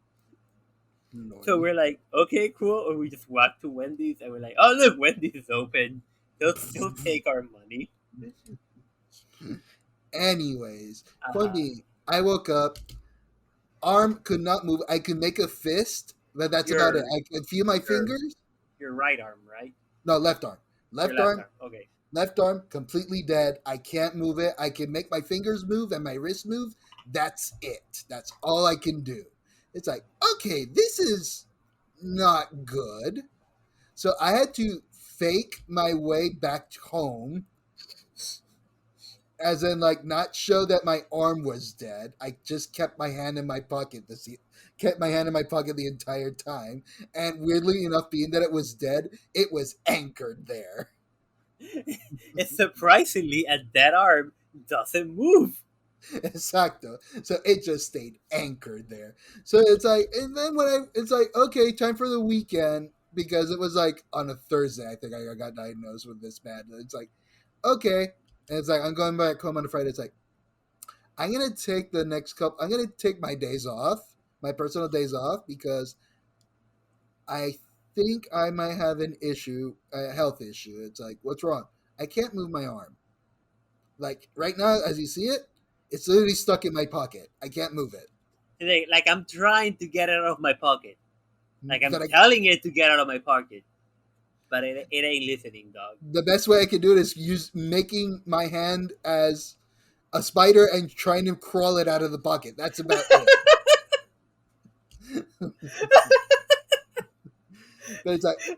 Speaker 3: So
Speaker 1: Lordy.
Speaker 3: we're like, okay, cool. Or we just walk to Wendy's, and we're like, oh look, Wendy's is open. They'll take our money.
Speaker 1: Anyways, point
Speaker 3: Uh,
Speaker 1: being, I woke up, arm could not move. I could make a fist, but that's about it.
Speaker 3: your
Speaker 1: I could feel my
Speaker 3: your
Speaker 1: fingers.
Speaker 3: your right arm, right?
Speaker 1: No, left arm.
Speaker 3: Your
Speaker 1: Left
Speaker 3: left
Speaker 1: arm,
Speaker 3: arm. Okay.
Speaker 1: left arm, completely dead. I can't move it. I can make my fingers move and my wrist move. That's it. That's all I can do. It's like, okay, this is not good. So I had to fake my way back home, as in like not show that my arm was dead. I just kept my hand in my pocket kept my hand in my pocket the entire time. And weirdly enough, being that it was dead, it was anchored there.
Speaker 3: It's surprisingly a dead arm doesn't move.
Speaker 1: Exacto. So it just stayed anchored there. So it's like, and then it's like, okay, time for the weekend, because it was like on a Thursday, I think I got diagnosed with this bad. It's like, okay. And it's like, I'm going back home on a Friday. It's like, I'm going to take my days off, my personal days off, because I think I might have a health issue. It's like, what's wrong? I can't move my arm. Like right now, as you see it, it's literally stuck in my pocket. I can't move it.
Speaker 3: Like I'm trying to get it out of my pocket. Like I'm
Speaker 1: But
Speaker 3: telling it to get out of my pocket, but it ain't listening, dog.
Speaker 1: the best way I can do it is making my hand as a spider and trying to crawl it out of the pocket. That's about it. But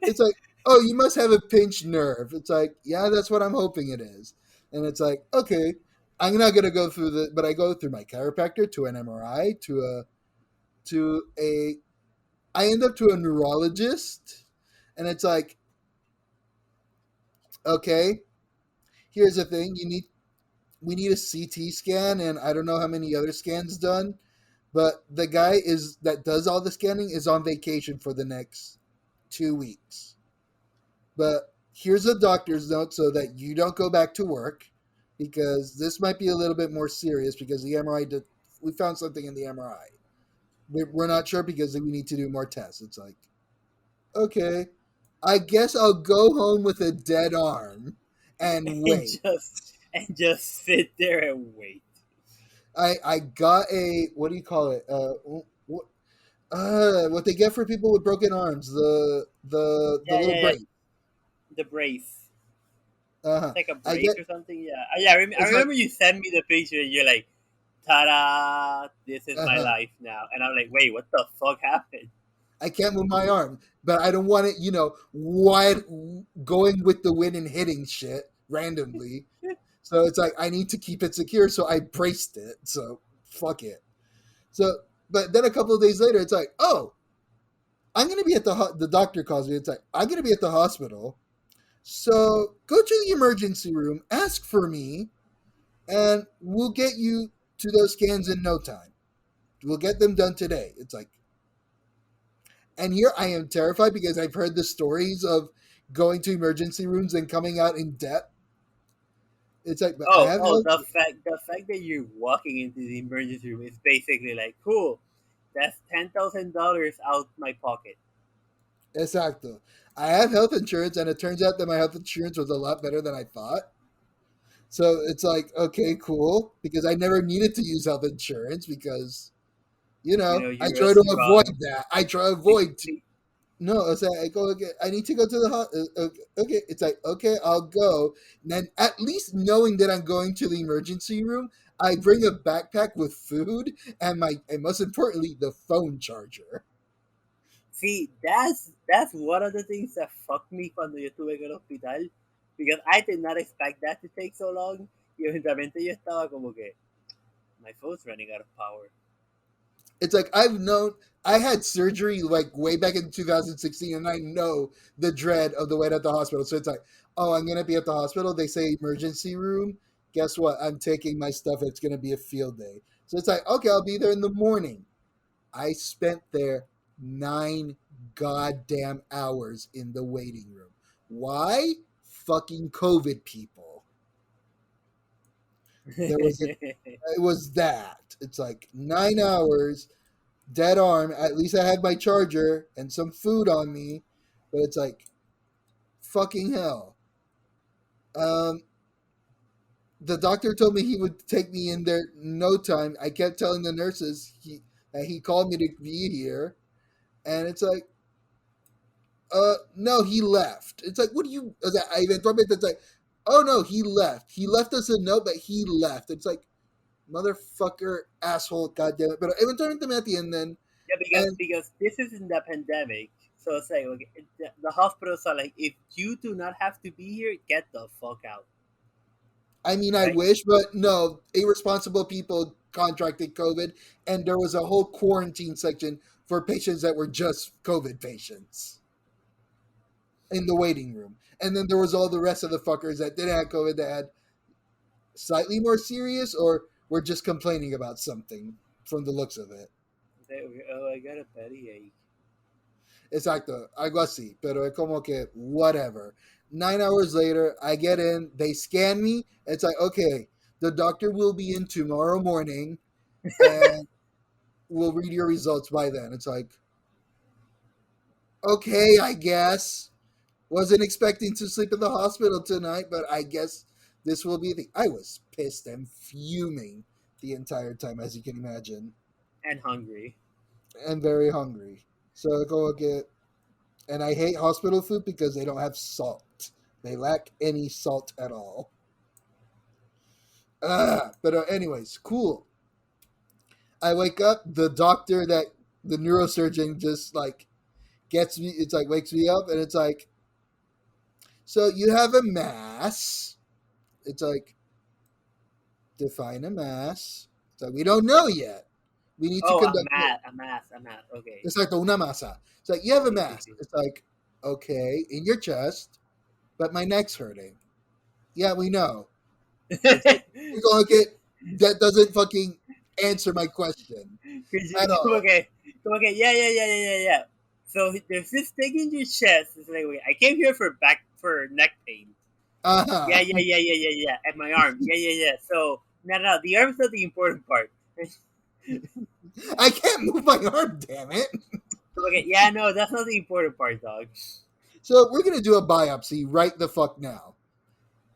Speaker 1: it's like, oh, you must have a pinched nerve. It's like, yeah, that's what I'm hoping it is. And it's like, okay, I'm not gonna go through but I go through my chiropractor, to an MRI, to a I end up to a neurologist, and it's like, okay, here's the thing, we need a CT scan, and I don't know how many other scans done, but the guy that does all the scanning is on vacation for the next 2 weeks. But here's a doctor's note so that you don't go back to work, because this might be a little bit more serious, because the MRI we found something in the MRI. We're not sure because we need to do more tests. It's like, okay, I guess I'll go home with a dead arm and
Speaker 3: and
Speaker 1: wait.
Speaker 3: just sit there and wait.
Speaker 1: I got a, what do you call it? What they get for people with broken arms, the
Speaker 3: Yeah,
Speaker 1: little
Speaker 3: yeah, yeah.
Speaker 1: brace.
Speaker 3: The brace.
Speaker 1: Uh-huh.
Speaker 3: Like a
Speaker 1: I
Speaker 3: break
Speaker 1: get
Speaker 3: or something. Yeah. Yeah. I
Speaker 1: it's like
Speaker 3: remember you sent me the picture and you're like, "Ta-da! This is my
Speaker 1: uh-huh.
Speaker 3: life now." And I'm like, "Wait, what the fuck happened?"
Speaker 1: I can't move my arm, but I don't want it, wide going with the wind and hitting shit randomly. So it's like I need to keep it secure, so I braced it. So fuck it. So, but then a couple of days later, it's like, oh, I'm gonna be at the doctor calls me. It's like I'm gonna be at the hospital. So go to the emergency room, ask for me, and we'll get you to those scans in no time. We'll get them done today. It's like, and here I am terrified because I've heard the stories of going to emergency rooms and coming out in debt. It's like, but I
Speaker 3: Oh,
Speaker 1: have
Speaker 3: oh,
Speaker 1: health.
Speaker 3: the fact that you're walking into the emergency room is basically like, cool. That's $10,000 out my pocket.
Speaker 1: Exacto. I have health insurance, and it turns out that my health insurance was a lot better than I thought. So it's like, okay, cool, because I never needed to use health insurance because, I
Speaker 3: You're a
Speaker 1: try to avoid
Speaker 3: strong.
Speaker 1: that. I try to
Speaker 3: Be,
Speaker 1: avoid.
Speaker 3: be,
Speaker 1: No, it's like I go. Okay, I need to go to the okay, okay. It's like okay, I'll go. And then at least knowing that I'm going to the emergency room, I bring a backpack with food and most importantly, the phone charger.
Speaker 3: See, that's one of the things that fucked me cuando yo estuve en el hospital, because I did not expect that to take so long. Y eventualmente yo estaba como que, my phone's running out of power.
Speaker 1: It's like I've known I had surgery like way back in 2016, and I know the dread of the wait at the hospital. So it's like, oh, I'm gonna be at the hospital. They say emergency room. Guess what? I'm taking my stuff. It's gonna be a field day. So it's like, okay, I'll be there in the morning. I spent there 9 goddamn hours in the waiting room. Why? Fucking COVID people. There was it was that. It's like 9 hours, dead arm. At least I had my charger and some food on me, but it's like fucking hell. Um, the doctor told me he would take me in there no time. I kept telling the nurses that he called me to be here, and it's like, no, he left. It's like, what do you? I eventualmente it's like, oh no, he left. He left us a note, but he left. It's like, motherfucker, asshole, goddamn it. But eventualmente me atienden, then,
Speaker 3: Yeah, because
Speaker 1: and
Speaker 3: because this is in the pandemic, so it's like okay, the hospitals are like, if you do not have to be here, get the fuck out,
Speaker 1: I mean, I
Speaker 3: right?
Speaker 1: wish, but no, irresponsible people contracted COVID, and there was a whole quarantine section for patients that were just COVID patients in the waiting room. And then there was all the rest of the fuckers that didn't have COVID that had slightly more serious or were just complaining about something from the looks of it.
Speaker 3: Oh, I got a belly ache.
Speaker 1: Exacto, algo así, pero es como que whatever. 9 hours later, I get in, they scan me. It's like, okay, the doctor will be in tomorrow morning and we'll read your results by then. It's like, okay, I guess. Wasn't expecting to sleep in the hospital tonight, but I guess this will be the. I was pissed and fuming the entire time, as you can imagine,
Speaker 3: And hungry.
Speaker 1: and very hungry. So I go get, and I hate hospital food because they don't have salt. They lack any salt at all. But anyways, cool. I wake up. The neurosurgeon just like gets me. It's like wakes me up, and it's like, so you have a mass. It's like, define a mass. It's like, we don't know yet. We need to
Speaker 3: Oh,
Speaker 1: conduct it.
Speaker 3: a math. Okay.
Speaker 1: It's like the una masa. It's like, you have a
Speaker 3: Sí, sí,
Speaker 1: mass.
Speaker 3: sí.
Speaker 1: It's like, okay, in your chest, but my neck's hurting. Yeah, we know. It's like, you're going to get, that doesn't fucking answer my question at
Speaker 3: Como
Speaker 1: all.
Speaker 3: que, yeah. So there's this thing in your chest. It's like, wait, I came here for neck pain.
Speaker 1: Uh-huh.
Speaker 3: Yeah. And my arm. Yeah. So, no. The arm's not the important part.
Speaker 1: I can't move my arm, damn it.
Speaker 3: Okay, yeah, no, that's not the important part, dog.
Speaker 1: So we're going to do a biopsy right the fuck now.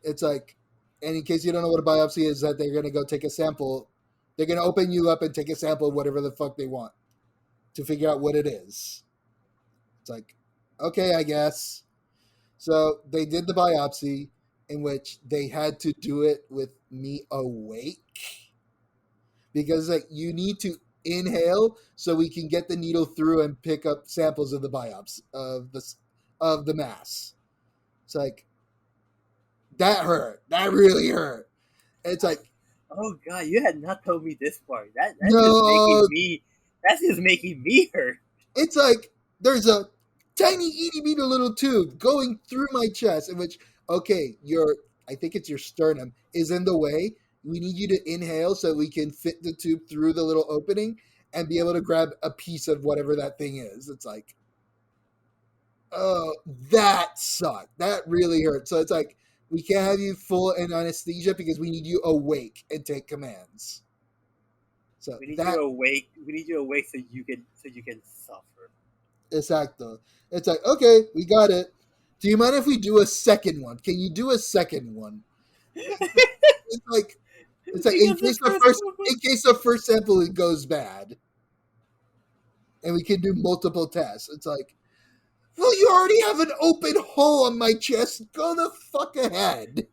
Speaker 1: It's like, and in case you don't know what a biopsy is, that they're going to go take a sample. They're going to open you up and take a sample of whatever the fuck they want to figure out what it is. It's like, okay, I guess. So they did the biopsy. in which they had to do it with me awake, because like you need to inhale so we can get the needle through and pick up samples of the biopsy of the mass. It's like that hurt. That really hurt. It's like,
Speaker 3: Oh god, you had not told me this part. That's
Speaker 1: no,
Speaker 3: just making me hurt.
Speaker 1: it's like there's a tiny itty bitty little tube going through my chest in which, okay, I think it's your sternum is in the way. We need you to inhale so we can fit the tube through the little opening and be able to grab a piece of whatever that thing is. It's like, oh, that sucked. That really hurt. So it's like, we can't have you full in anesthesia because we need you awake and take commands. So
Speaker 3: We need you awake. We need you awake so you can suffer.
Speaker 1: Exacto. It's like, okay, we got it. Do you mind if we do a second one? Can you do a second one? It's like in case the first sample goes bad, and we can do multiple tests. It's like, well, you already have an open hole on my chest. Go the fuck ahead.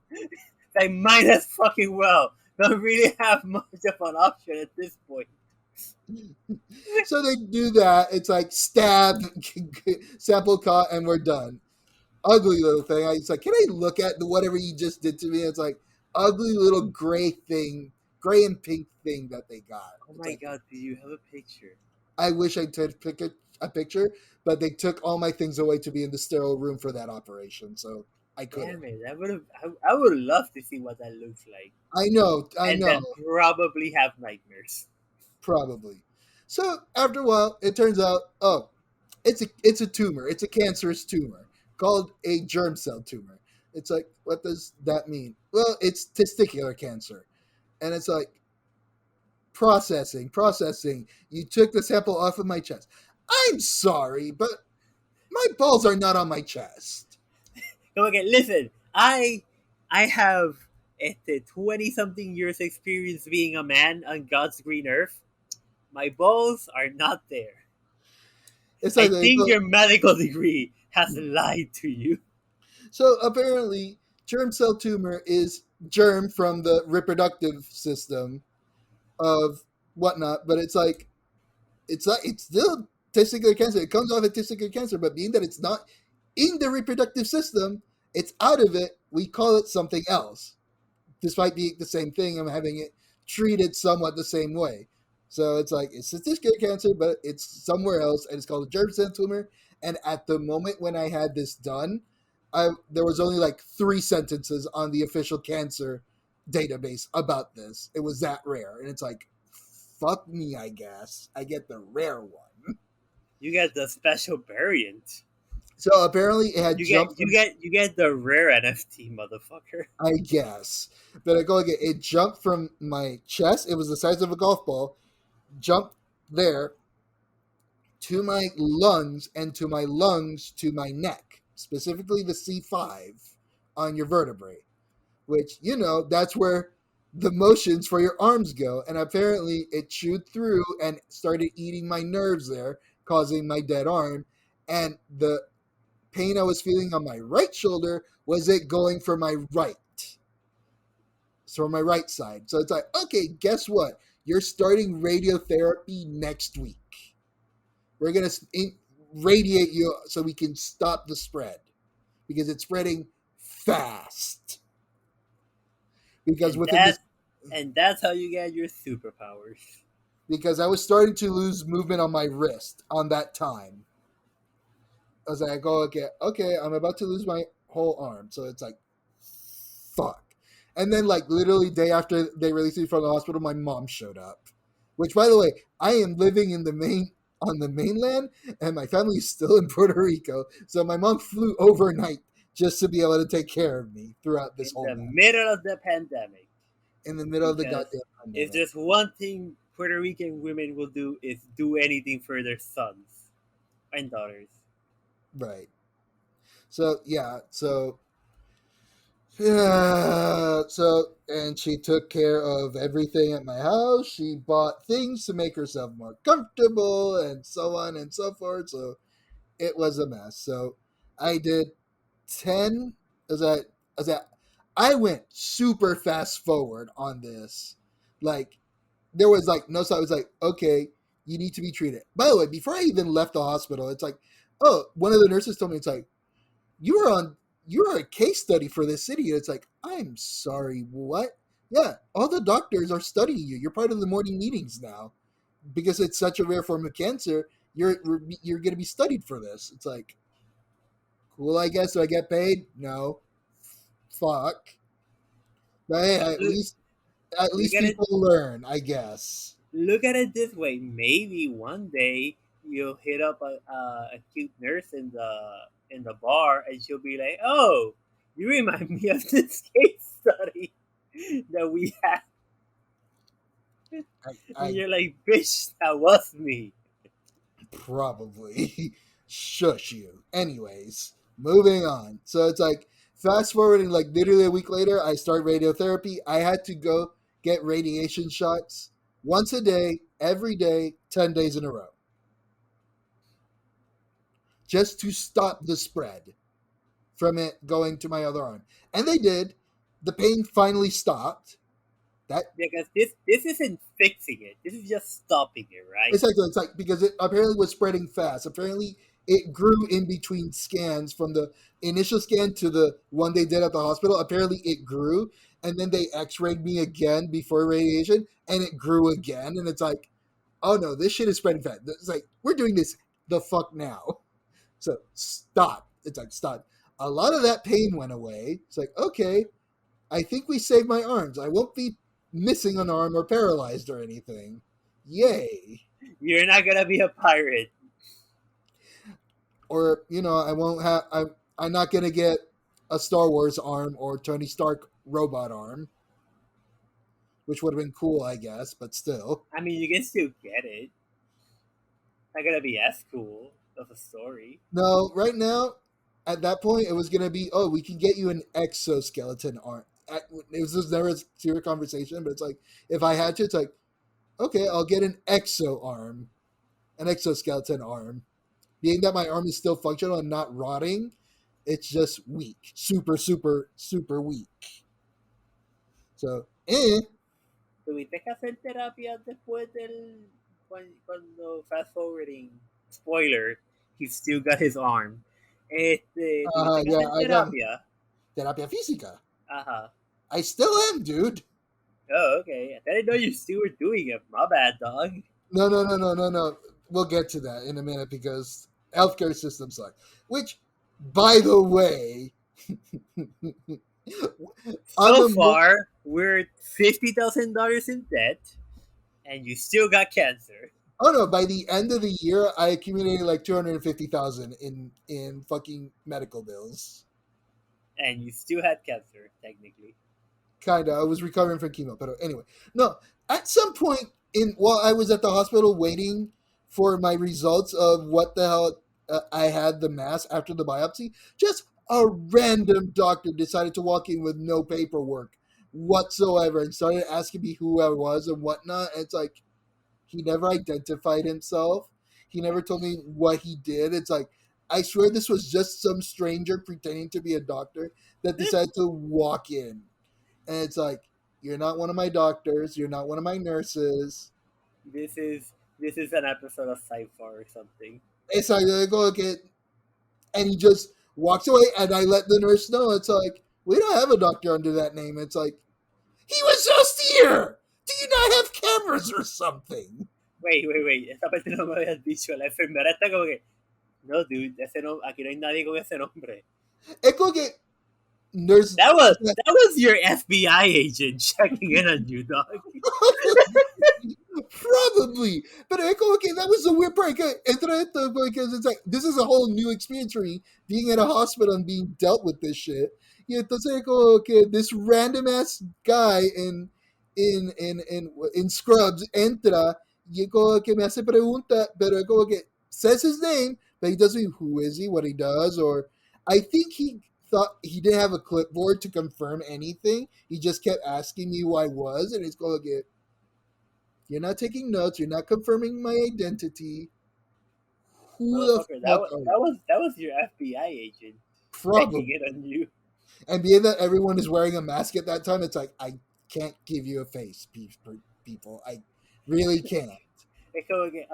Speaker 3: They might as fucking well don't really have much of an option at this point.
Speaker 1: So they do that. It's like stab, sample caught, and we're done. Ugly little thing. It's like, can I look at whatever you just did to me? It's like ugly little gray and pink thing that they got.
Speaker 3: Oh my god, do you have a picture?
Speaker 1: I wish I could pick a picture, but they took all my things away to be in the sterile room for that operation, so I couldn't.
Speaker 3: Damn it, I would love to see what that looks like.
Speaker 1: I know.
Speaker 3: And then probably have nightmares.
Speaker 1: Probably. So after a while, it turns out, it's a tumor. It's a cancerous tumor called a germ cell tumor. It's like, what does that mean? Well, it's testicular cancer. And it's like, processing. You took the sample off of my chest. I'm sorry, but my balls are not on my chest.
Speaker 3: Okay, listen, I have 20-something years experience being a man on God's green earth. My balls are not there.
Speaker 1: It's like
Speaker 3: I think your medical degree has lied to you.
Speaker 1: So apparently, germ cell tumor is germ from the reproductive system of whatnot, but it's still testicular cancer. It comes off of testicular cancer, but being that it's not in the reproductive system, it's out of it. We call it something else, despite being the same thing and having it treated somewhat the same way. So it's like it's testicular cancer, but it's somewhere else, and it's called a germ cell tumor. And at the moment when I had this done, there was only like 3 sentences on the official cancer database about this. It was that rare, and it's like, fuck me, I guess. I get the rare one.
Speaker 3: You get the special variant.
Speaker 1: So apparently it had
Speaker 3: you get the rare NFT, motherfucker.
Speaker 1: I guess. But I go again. It jumped from my chest. It was the size of a golf ball. Jumped there to my lungs, and to my lungs to my neck, specifically the C5 on your vertebrae, which, that's where the motions for your arms go. And apparently it chewed through and started eating my nerves there, causing my dead arm. And the pain I was feeling on my right shoulder was it going for my right. So for my right side. So it's like, okay, guess what? You're starting radiotherapy next week. We're going to radiate you so we can stop the spread, because it's spreading fast. Because
Speaker 3: and that's how you get your superpowers.
Speaker 1: Because I was starting to lose movement on my wrist on that time. I was like, okay, I'm about to lose my whole arm. So it's like, fuck. And then, like, literally day after they released me from the hospital, my mom showed up. Which, by the way, I am living on the mainland, and my family is still in Puerto Rico. So my mom flew overnight just to be able to take care of me throughout this whole
Speaker 3: in the middle of the pandemic.
Speaker 1: In the middle of the goddamn pandemic.
Speaker 3: If there's one thing Puerto Rican women will do, is do anything for their sons and daughters.
Speaker 1: Right. So, yeah. And she took care of everything at my house. She bought things to make herself more comfortable and so on and so forth. So it was a mess. So I did 10. I went super fast forward on this. Like, there was like no stop. It was like, okay, you need to be treated. By the way, before I even left the hospital, it's like, oh, one of the nurses told me, it's like, you're a case study for this city. And it's like, I'm sorry, what? Yeah, all the doctors are studying you. You're part of the morning meetings now. Because it's such a rare form of cancer, you're going to be studied for this. It's like, cool, I guess. Do I get paid? No. Fuck. But hey, at
Speaker 3: Look,
Speaker 1: least
Speaker 3: look at it.
Speaker 1: people learn, I guess.
Speaker 3: Look at it this way. Maybe one day you'll hit up a cute nurse in the bar, and she'll be like, "Oh, you remind me of this case study that we had."
Speaker 1: I
Speaker 3: And you're like, "Bitch, that was me."
Speaker 1: probably shush you. Anyways, moving on. So it's like fast forwarding, like literally a week later, I start radiotherapy. I had to go get radiation shots once a day, every day, 10 days in a row, just to stop the spread from it going to my other arm. And they did. The pain finally stopped.
Speaker 3: Because this isn't fixing it. This is just stopping it, right?
Speaker 1: It's like because it apparently was spreading fast. Apparently, it grew in between scans from the initial scan to the one they did at the hospital. Apparently, it grew, and then they X-rayed me again before radiation, and it grew again. And it's like, oh no, this shit is spreading fast. It's like we're doing this the fuck now. So stop. It's like stop. A lot of that pain went away. It's like okay, I think we saved my arms. I won't be missing an arm or paralyzed or anything. Yay.
Speaker 3: You're not gonna be a pirate.
Speaker 1: Or, I won't have I'm not gonna get a Star Wars arm or Tony Stark robot arm. Which would have been cool, I guess, but still.
Speaker 3: I mean, you can still get it. Not gonna be as cool of a story.
Speaker 1: No, right now, at that point, it was gonna be, oh, we can get you an exoskeleton arm. It was just never a serious conversation, but it's like, if I had to, it's like, okay, I'll get an exoskeleton arm. Being that my arm is still functional and not rotting, it's just weak. Super, super, super weak. So,
Speaker 3: Tuviste que hacer terapia después cuando fast forwarding. Spoiler, he still got his arm. Tuviste que
Speaker 1: yeah,
Speaker 3: hacer terapia.
Speaker 1: Terapia física.
Speaker 3: Ajá.
Speaker 1: I still am, dude.
Speaker 3: Oh, okay. I didn't know you still were doing it. My bad, dog.
Speaker 1: No. We'll get to that in a minute because healthcare systems suck. Which, by the way,
Speaker 3: So far, we're $50,000 in debt, and you still got cancer.
Speaker 1: Oh no! By the end of the year, I accumulated like $250,000 in fucking medical bills.
Speaker 3: And you still had cancer, technically.
Speaker 1: Kinda. I was recovering from chemo, but anyway, no. At some point while I was at the hospital waiting for my results of what the hell I had the mass after the biopsy, just a random doctor decided to walk in with no paperwork whatsoever and started asking me who I was and whatnot. And it's like, he never identified himself. He never told me what he did. It's like, I swear this was just some stranger pretending to be a doctor that decided to walk in. And it's like, you're not one of my doctors. You're not one of my nurses.
Speaker 3: This is an episode of Sci-Fi or something.
Speaker 1: It's like, I go, okay. And he just walks away, and I let the nurse know. It's like, we don't have a doctor under that name. It's like, he was just here. Do you not have cameras or something?
Speaker 3: Wait. Esta parte no me habías dicho. La enfermera está como que, no, dude, aquí no hay nadie con ese nombre.
Speaker 1: Es como que nurse.
Speaker 3: That was your FBI agent checking in on you, dog.
Speaker 1: Probably. But es como que that was the weird part. Because it's like, this is a whole new experience for me, being at a hospital and being dealt with this shit. Y entonces como que this random ass guy in Scrubs entra y como que me hace pregunta, pero como que says his name, but he doesn't mean who is he, what he does, or I think he thought he didn't have a clipboard to confirm anything. He just kept asking me who I was, and it's going to get, you're not taking notes, you're not confirming my identity. Who the fuck
Speaker 3: that was your FBI agent
Speaker 1: Probably.
Speaker 3: checking in on you.
Speaker 1: And being that everyone is wearing a mask at that time, it's like, I can't give you a face, people. I really can't.
Speaker 3: Es como que,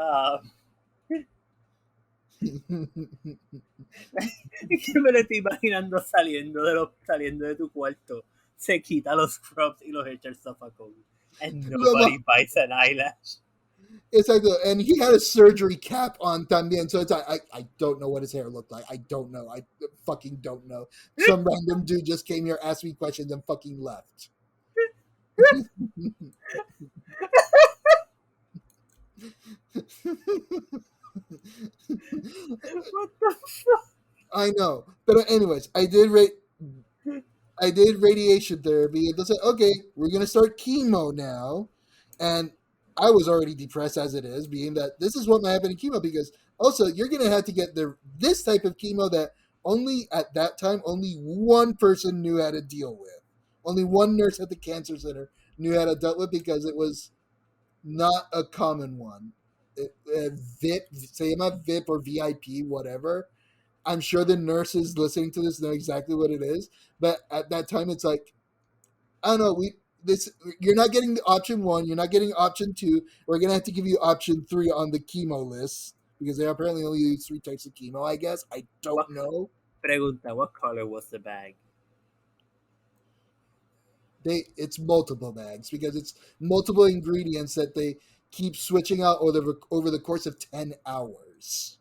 Speaker 3: es que me lo estoy imaginando saliendo de tu cuarto. Se quita los props y los echa el zafacón. And nobody bites an eyelash.
Speaker 1: It's like, and he had a surgery cap on también, so it's like, I don't know what his hair looked like. I don't know. I fucking don't know. Some random dude just came here, asked me questions, and fucking left.
Speaker 3: What the fuck?
Speaker 1: I know, but anyways, I did radiation therapy, and they said, okay, we're gonna start chemo now, and I was already depressed as it is, being that this is what might happen in chemo, because also you're gonna have to get this type of chemo that only at that time only one person knew how to deal with. Only one nurse at the cancer center knew how to deal with, because it was not a common one. VIP, say my VIP or VIP, whatever. I'm sure the nurses listening to this know exactly what it is, but at that time it's like, I don't know. You're not getting the option 1. You're not getting option 2. We're gonna have to give you option 3 on the chemo list, because they apparently only use 3 types of chemo. I guess I don't know.
Speaker 3: Pregunta, what color was the bag?
Speaker 1: It's multiple bags, because it's multiple ingredients that they keep switching out over the course of 10 hours.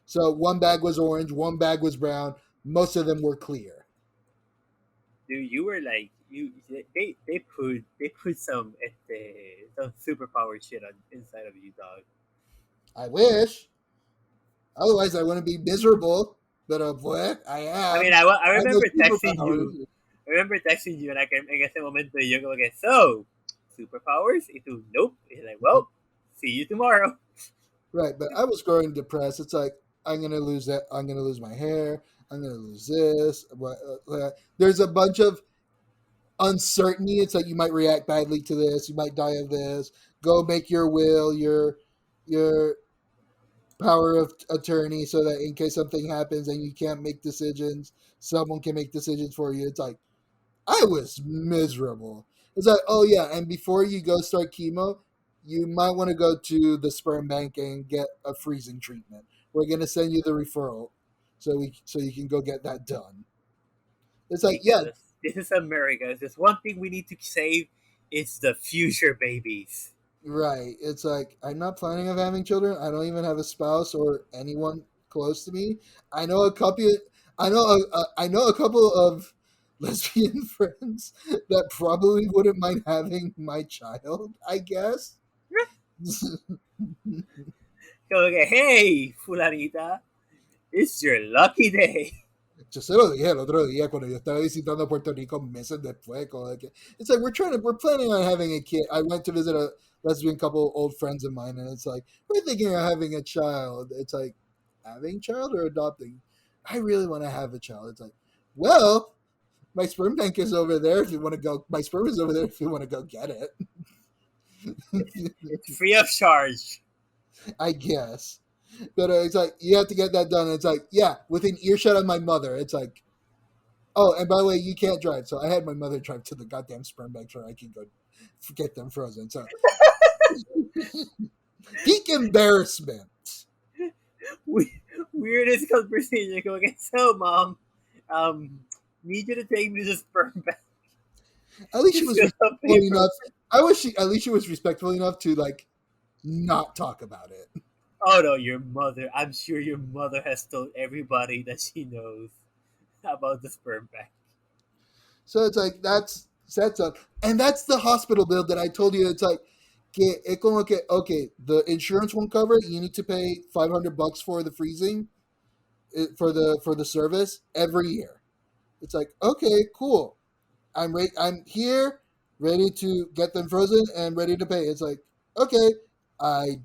Speaker 1: So one bag was orange, one bag was brown. Most of them were clear.
Speaker 3: Dude, you were like, they put some superpower shit inside of you, dog.
Speaker 1: I wish. Otherwise, I wouldn't be miserable. But what I am.
Speaker 3: I mean, I remember texting you. I remember texting you, and en ese momento yo como que, so, superpowers? Y tú, nope. He's like, well, see you tomorrow.
Speaker 1: Right, but I was growing depressed. It's like, I'm going to lose that. I'm going to lose my hair. I'm going to lose this. There's a bunch of uncertainty. It's like, you might react badly to this. You might die of this. Go make your will, your power of attorney, so that in case something happens and you can't make decisions, someone can make decisions for you. It's like, I was miserable. It's like, oh yeah, and before you go start chemo, you might want to go to the sperm bank and get a freezing treatment. We're going to send you the referral so you can go get that done. It's like,
Speaker 3: because this is America. There's one thing we need to save. It's the future babies.
Speaker 1: Right. It's like, I'm not planning on having children. I don't even have a spouse or anyone close to me. I know a couple of lesbian friends that probably wouldn't mind having my child, I guess.
Speaker 3: Como que, hey, fulanita, it's your lucky day.
Speaker 1: Yo se lo dije el otro día cuando yo estaba visitando Puerto Rico meses después. It's like, we're planning on having a kid. I went to visit a lesbian couple, old friends of mine, and it's like, we're thinking of having a child. It's like, having a child or adopting? I really want to have a child. It's like, well, my sperm bank is over there if you want to go. My sperm is over there if you want to go get it.
Speaker 3: It's free of charge.
Speaker 1: I guess. But it's like, you have to get that done. It's like, yeah, within earshot of my mother. It's like, oh, and by the way, you can't drive. So I had my mother drive to the goddamn sperm bank so I can go get them frozen. So peak embarrassment.
Speaker 3: Weirdest conversation. Como que, so, mom, need you to take me to the sperm bank.
Speaker 1: At least she was respectful enough. I wish at least she was respectful enough to like not talk about it.
Speaker 3: Oh no, your mother. I'm sure your mother has told everybody that she knows about the sperm bank.
Speaker 1: So it's like, that's up. And that's the hospital bill that I told you. It's like, okay, the insurance won't cover it. You need to pay $500 for the freezing, for the service every year. It's like, okay, cool. I'm here, ready to get them frozen and ready to pay. It's like, okay, I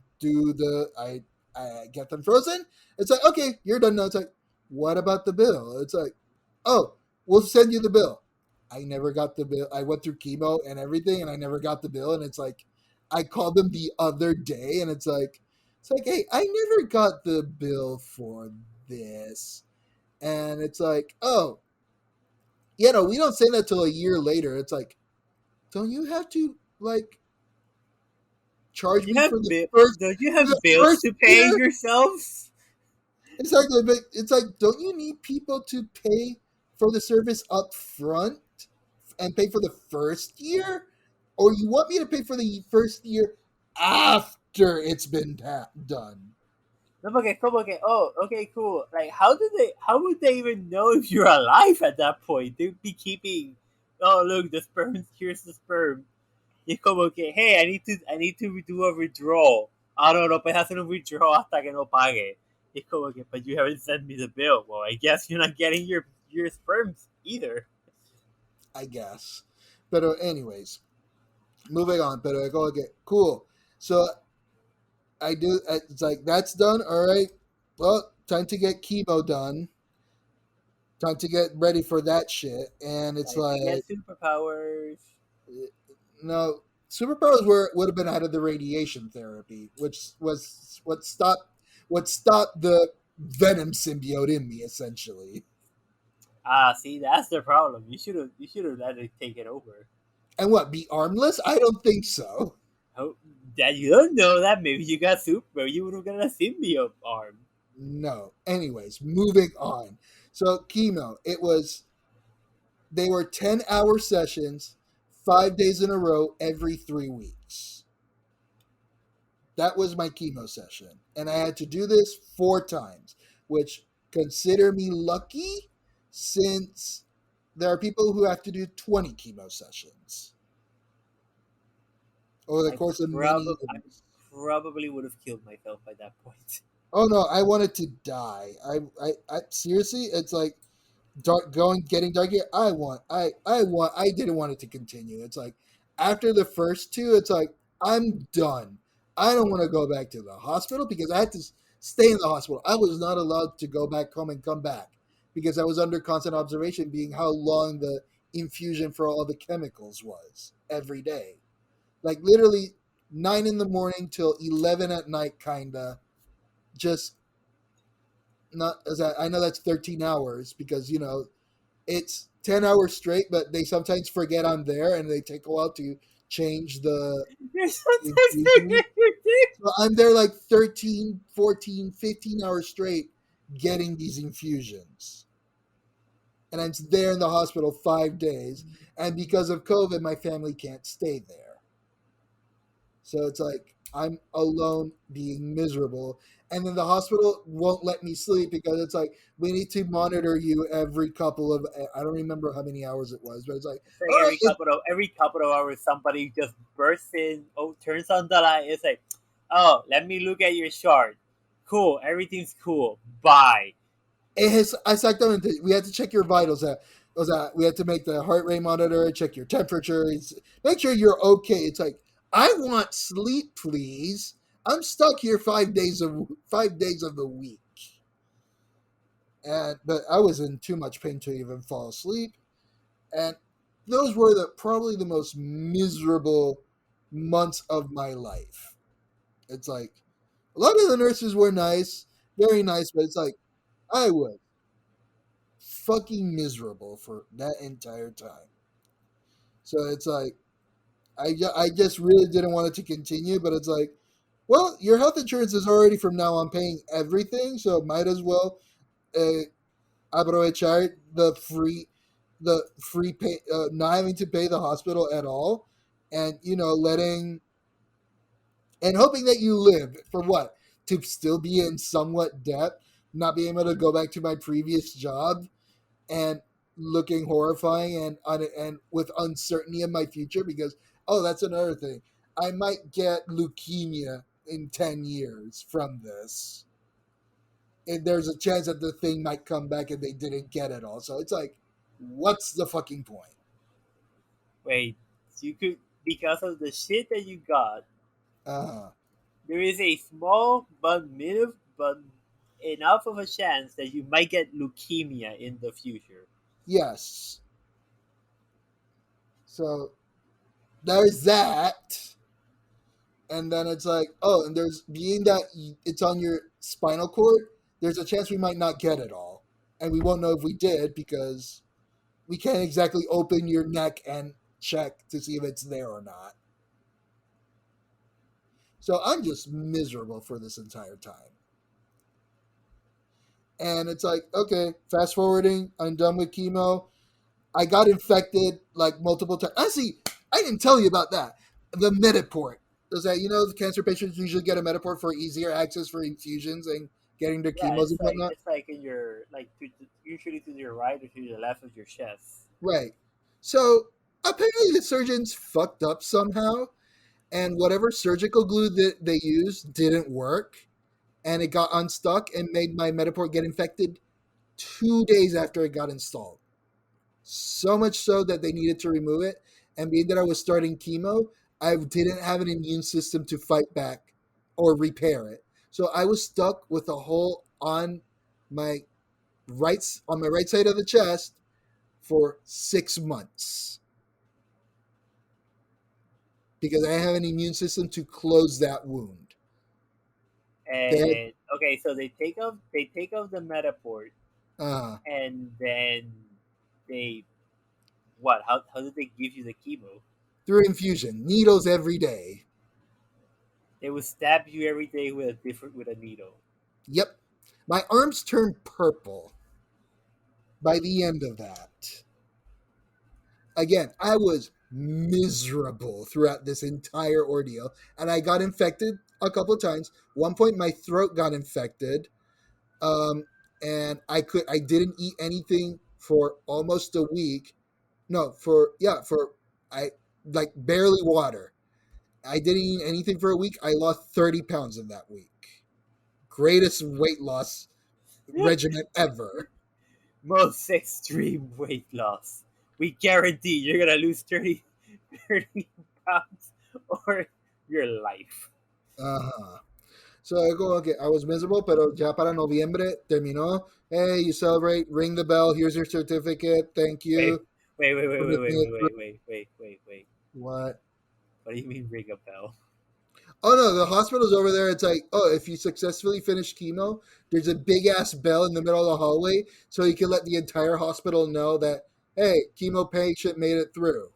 Speaker 1: get them frozen. It's like, okay, you're done now. It's like, what about the bill? It's like, oh, we'll send you the bill. I never got the bill. I went through chemo and everything, and I never got the bill. And it's like, I called them the other day, and it's like, hey, I never got the bill for this. And it's like, oh, you know, we don't say that till a year later. It's like, don't you have to like charge me for
Speaker 3: Don't you
Speaker 1: the
Speaker 3: have bills
Speaker 1: first
Speaker 3: to pay
Speaker 1: year?
Speaker 3: yourselves?
Speaker 1: Exactly, but it's like, don't you need people to pay for the service up front and pay for the first year, or you want me to pay for the first year after it's been done?
Speaker 3: No, porque como que, oh, okay, cool. Like, how would they even know if you're alive at that point? They'd be keeping, oh, look, the sperm, here's the sperm. Y es como que, hey, I need to do a withdrawal. Ah, no puedes hacer un withdrawal hasta que no pague. Y es como que, but you haven't sent me the bill. Well, I guess you're not getting your sperms either.
Speaker 1: I guess. But anyways, moving on. But I go, okay, cool. So I do. It's like, that's done. All right. Well, time to get chemo done. Time to get ready for that shit. And it's
Speaker 3: Like,
Speaker 1: like,
Speaker 3: get superpowers.
Speaker 1: no, superpowers would have been out of the radiation therapy, which was what stopped the venom symbiote in me, essentially.
Speaker 3: Ah, see, that's the problem. You should have let it take it over.
Speaker 1: And what, be armless? I don't think so.
Speaker 3: Oh, that you don't know that. Maybe you got super. You would have got a symbiote arm.
Speaker 1: No. Anyways, moving on. So chemo, they were 10-hour sessions, 5 days in a row, every 3 weeks. That was my chemo session. And I had to do this 4 times, which, consider me lucky, since there are people who have to do 20 chemo sessions over the course of many years.
Speaker 3: I probably would have killed myself by that point.
Speaker 1: Oh no, I wanted to die. I seriously, it's like getting dark here. I didn't want it to continue. It's like, after the first 2, it's like, I'm done. I don't want to go back to the hospital because I had to stay in the hospital. I was not allowed to go back home and come back because I was under constant observation, being how long the infusion for all the chemicals was every day. Like, literally 9 in the morning till 11 at night, kinda. Just not as I know that's 13 hours because, you know, it's 10 hours straight, but they sometimes forget I'm there and they take a while to change the infusion. So I'm there like 13, 14, 15 hours straight getting these infusions. And I'm there in the hospital 5 days. And because of COVID, my family can't stay there. So it's like, I'm alone being miserable. And then the hospital won't let me sleep because it's like, we need to monitor you every couple of, I don't remember how many hours it was, but it's like,
Speaker 3: every couple of hours, somebody just bursts in, turns on the light. It's like, oh, let me look at your chart. Cool, everything's cool. Bye.
Speaker 1: Exactamente. We had to check your vitals. We had to make the heart rate monitor, check your temperature, make sure you're okay. It's like, I want sleep, please. I'm stuck here 5 days of the week, but I was in too much pain to even fall asleep, and those were probably the most miserable months of my life. It's like, a lot of the nurses were nice, very nice, but it's like, I was fucking miserable for that entire time. So it's like, I just really didn't want it to continue, but it's like, well, your health insurance is already from now on paying everything, so might as well aprovechar the free pay, not having to pay the hospital at all, and, you know, hoping that you live for what? To still be in somewhat debt, not being able to go back to my previous job, and looking horrifying and with uncertainty in my future because, oh, that's another thing. I might get leukemia in 10 years from this. And there's a chance that the thing might come back and they didn't get it all. So it's like, what's the fucking point?
Speaker 3: Wait, you could, because of the shit that you got, there is a small but enough of a chance that you might get leukemia in the future.
Speaker 1: Yes. So there's that. And then it's like, oh, and being that it's on your spinal cord, there's a chance we might not get it all. and we won't know if we did because we can't exactly open your neck and check to see if it's there or not. So I'm just miserable for this entire time. And it's like, okay, fast forwarding, I'm done with chemo. I got infected like multiple times. Actually, I didn't tell you about that. The Metaport. Does that, the cancer patients usually get a Metaport for easier access for infusions and getting their
Speaker 3: Yeah,
Speaker 1: chemos and whatnot?
Speaker 3: it's like in your usually to your right or to the left of your chest.
Speaker 1: Right. So apparently the surgeons fucked up somehow, and whatever surgical glue that they used didn't work, and it got unstuck and made my Metaport get infected 2 days after it got installed. So much so that they needed to remove it. And being that I was starting chemo, I didn't have an immune system to fight back or repair it. So I was stuck with a hole on my right side of the chest for 6 months because I have an immune system to close that wound.
Speaker 3: And okay, so they take off the Metaport,
Speaker 1: Uh,
Speaker 3: and then they what? How did they give you the chemo?
Speaker 1: through infusion, needles every day.
Speaker 3: They would stab you every day with a needle.
Speaker 1: Yep. My arms turned purple by the end of that. Again, I was miserable throughout this entire ordeal, and I got infected a couple of times. One point, my throat got infected, and I didn't eat anything for almost a week. No, I like barely water. I didn't eat anything for a week. I lost 30 pounds in that week. Greatest weight loss regimen ever.
Speaker 3: Most extreme weight loss. We guarantee you're gonna lose 30 pounds or your life.
Speaker 1: Uh-huh. So I go, okay, I was miserable, pero ya para noviembre terminó. Hey, you celebrate, ring the bell, here's your certificate, thank you.
Speaker 3: Wait.
Speaker 1: What?
Speaker 3: What do you mean ring a bell?
Speaker 1: Oh no, the hospital's over there. It's like, oh, if you successfully finish chemo, there's a big ass bell in the middle of the hallway, so you can let the entire hospital know that, hey, chemo patient made it through.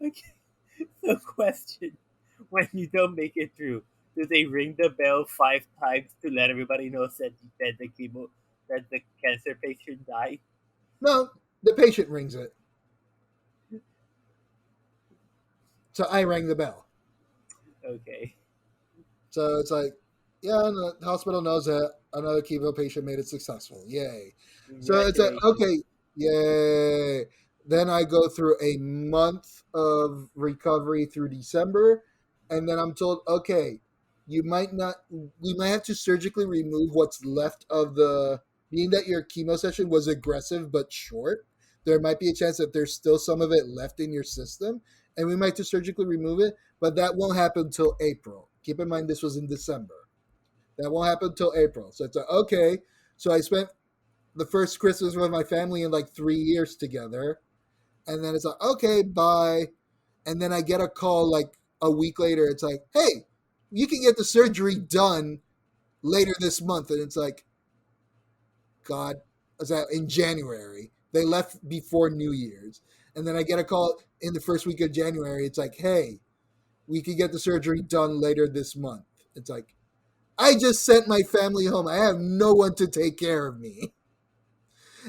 Speaker 3: Okay. So question: when you don't make it through, do they ring the bell 5 times to let everybody know that the cancer patient died?
Speaker 1: No, the patient rings it. So I rang the bell.
Speaker 3: Okay.
Speaker 1: So it's like, yeah, the hospital knows that another chemo patient made it successful. Yay. So it's like, okay, yay. Then I go through a month of recovery through December, and then I'm told, okay, we might have to surgically remove what's left of being that your chemo session was aggressive but short, there might be a chance that there's still some of it left in your system, and we might have to surgically remove it, but that won't happen until April. Keep in mind this was in December. That won't happen until April. So it's like, okay. So I spent the first Christmas with my family in like 3 years together. And then it's like, okay, bye. And then I get a call like a week later. It's like, hey, you can get the surgery done later this month. And it's like, God, is that in January? They left before New Year's. And then I get a call in the first week of January. It's like, hey, we can get the surgery done later this month. It's like, I just sent my family home. I have no one to take care of me.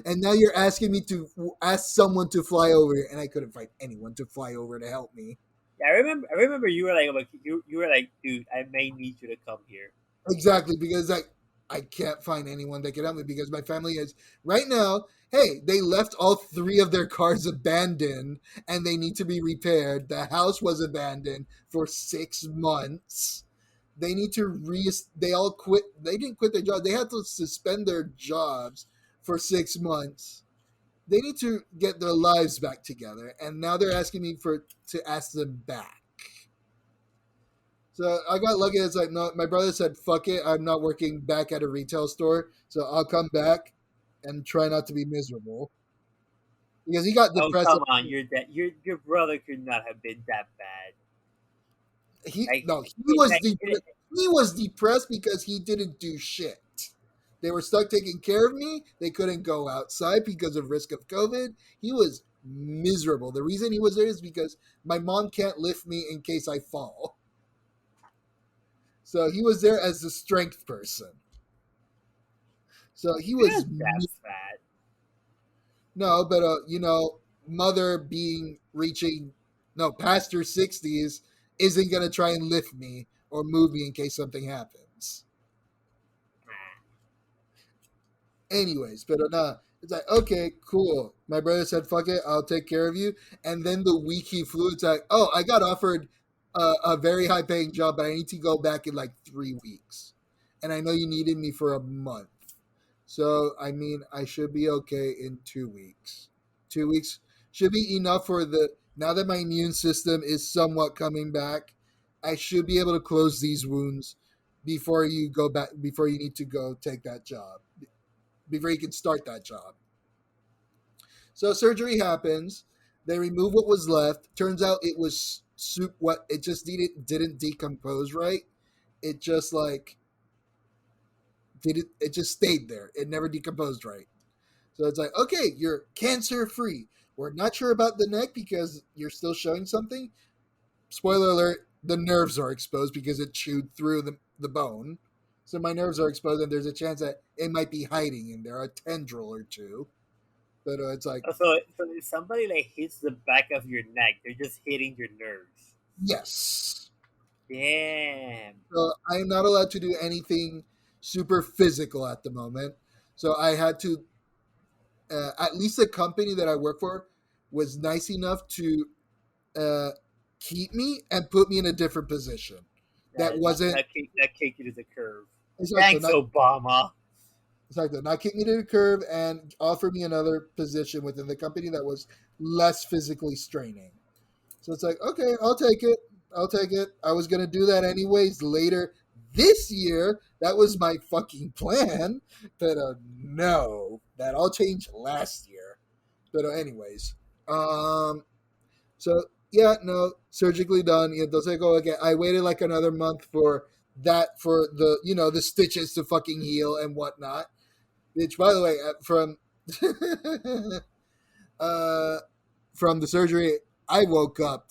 Speaker 1: And now you're asking me to ask someone to fly over here, and I couldn't find anyone to fly over to help me.
Speaker 3: Yeah, I remember you were like you were like, dude, I may need you to come here.
Speaker 1: Exactly, because I can't find anyone that can help me because my family is right now. Hey, they left all 3 of their cars abandoned, and they need to be repaired. The house was abandoned for 6 months. They need to they all quit. They didn't quit their jobs. They had to suspend their jobs for 6 months. They need to get their lives back together, and now they're asking me to ask them back. So I got lucky. It's like, no, my brother said, fuck it. I'm not working back at a retail store, so I'll come back and try not to be miserable. Because he got depressed.
Speaker 3: Oh, come on, your brother could not have been that bad.
Speaker 1: He
Speaker 3: Like,
Speaker 1: was
Speaker 3: like,
Speaker 1: the He was depressed because he didn't do shit. They were stuck taking care of me. They couldn't go outside because of risk of COVID. He was miserable. The reason he was there is because my mom can't lift me in case I fall. So he was there as the strength person. So he was
Speaker 3: That's bad.
Speaker 1: no, but mother being reaching past her 60s isn't gonna try and lift me or move me in case something happens. Anyways, but it's like, okay, cool. My brother said, fuck it, I'll take care of you. And then the week he flew, it's like, oh, I got offered a very high paying job, but I need to go back in like 3 weeks. And I know you needed me for a month. So, I mean, I should be okay in 2 weeks. 2 weeks should be enough now that my immune system is somewhat coming back, I should be able to close these wounds before you need to go take that job. Before you can start that job. So surgery happens. They remove what was left. Turns out it was soup. It just didn't decompose right. It just it just stayed there. It never decomposed right. So it's like, okay, you're cancer free. We're not sure about the neck because you're still showing something. Spoiler alert: the nerves are exposed because it chewed through the bone. So my nerves are exposed, and there's a chance that it might be hiding in there, a tendril or two. But it's like,
Speaker 3: so if somebody like hits the back of your neck, they're just hitting your nerves.
Speaker 1: yes.
Speaker 3: Damn.
Speaker 1: So I am not allowed to do anything super physical at the moment. So I had to, at least the company that I work for was nice enough to keep me and put me in a different position. That
Speaker 3: kicked you to the curb.
Speaker 1: Exactly,
Speaker 3: Thanks, Obama.
Speaker 1: Exactly. Not kick me to the curb and offer me another position within the company that was less physically straining. So it's like, okay, I'll take it. I was going to do that anyways later this year. That was my fucking plan. But no, that all changed last year. But anyways. So, yeah, no, surgically done. They'll say, oh, okay, I waited like another month for the stitches to fucking heal and whatnot. Which, by the way, from the surgery, I woke up.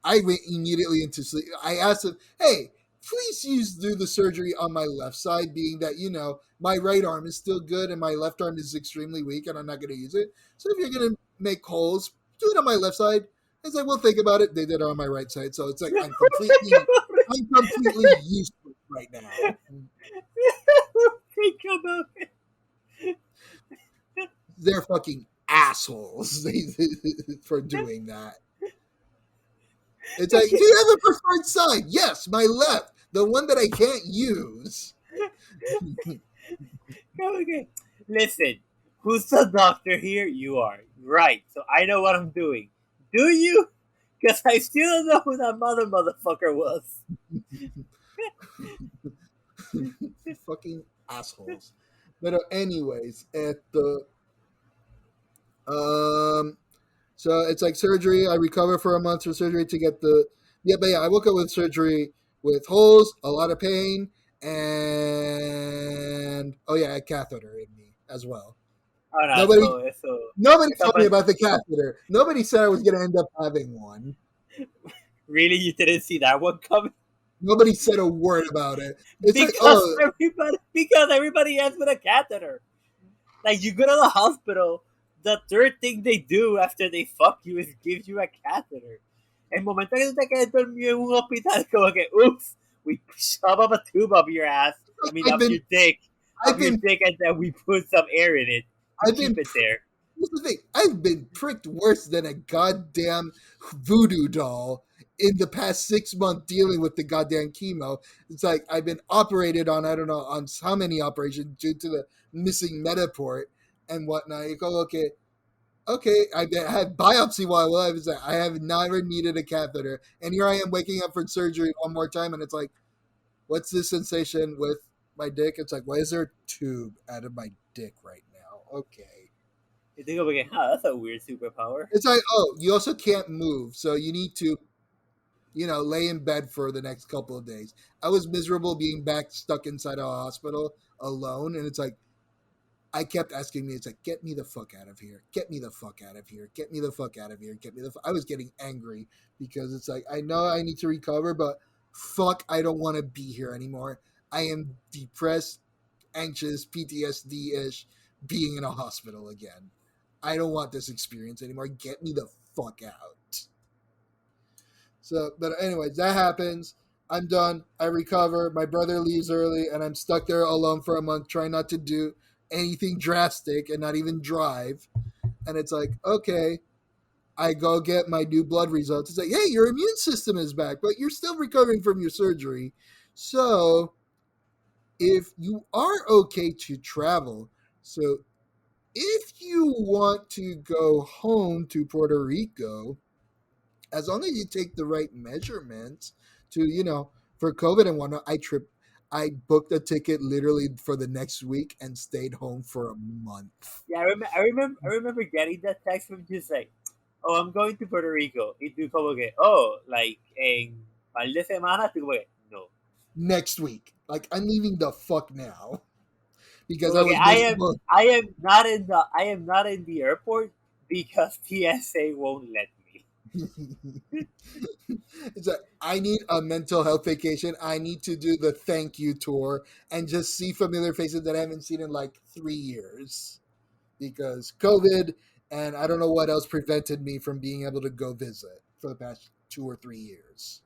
Speaker 1: I went immediately into sleep. I asked him, hey, please do the surgery on my left side, being that, my right arm is still good and my left arm is extremely weak and I'm not going to use it. So if you're going to make holes, do it on my left side. I was like, well, think about it. They did it on my right side. So it's like I'm completely useless right now.
Speaker 3: Think about it.
Speaker 1: They're fucking assholes for doing that. It's like, do you have a preferred side? Yes, my left, the one that I can't use.
Speaker 3: Okay. Listen, who's the doctor here? You are. Right. So I know what I'm doing. Do you? Because I still don't know who that motherfucker was.
Speaker 1: Fucking assholes. But anyways, so it's like surgery. I recover for a month for surgery to get I woke up with surgery with holes, a lot of pain, and a catheter in me as well.
Speaker 3: Oh, no,
Speaker 1: nobody told me about the catheter. Nobody said I was going to end up having one.
Speaker 3: Really? You didn't see that one coming?
Speaker 1: Nobody said a word about it.
Speaker 3: Because everybody ends with a catheter. Like, you go to the hospital, the third thing they do after they fuck you is give you a catheter. El momento que tú te quedes dormido en un hospital, como que, oops, we shove up a tube up your ass, up your dick, and then we put some air in it. Keep it there.
Speaker 1: Here's the thing. I've been pricked worse than a goddamn voodoo doll in the past 6 months dealing with the goddamn chemo. It's like I've been operated on, I don't know, on how many operations due to the missing Metaport and whatnot. You go, okay, I had biopsy while I was there. I have never needed a catheter. And here I am waking up for surgery one more time, and it's like, what's this sensation with my dick? It's like, why is there a tube out of my dick right now? Okay.
Speaker 3: You think of that's a weird superpower.
Speaker 1: It's like, oh, you also can't move, so you need to lay in bed for the next couple of days. I was miserable being back stuck inside a hospital alone, and it's like I kept asking me, it's like, get me the fuck out of here. Get me the fuck out of here. Get me the fuck out of here. I was getting angry because it's like, I know I need to recover, but fuck, I don't want to be here anymore. I am depressed, anxious, PTSD-ish, being in a hospital again. I don't want this experience anymore. Get me the fuck out. So, but anyways, that happens. I'm done. I recover. My brother leaves early, and I'm stuck there alone for a month, trying not to do anything drastic and not even drive. And it's like, okay, I go get my new blood results. It's like, hey, your immune system is back, but you're still recovering from your surgery. So if you are okay to travel, so if you want to go home to Puerto Rico, as long as you take the right measurements to, for COVID and whatnot, I booked a ticket literally for the next week and stayed home for a month.
Speaker 3: Yeah, I remember getting that text from just like, oh, I'm going to Puerto Rico. Y tú como que, oh, like en par de semanas, tú como que, no.
Speaker 1: Next week. Like, I'm leaving the fuck now. Because
Speaker 3: Okay,
Speaker 1: I was
Speaker 3: I am not in the airport because TSA won't let me.
Speaker 1: It's like, I need a mental health vacation. I need to do the thank you tour and just see familiar faces that I haven't seen in like 3 years. Because COVID and I don't know what else prevented me from being able to go visit for the past 2 or 3 years.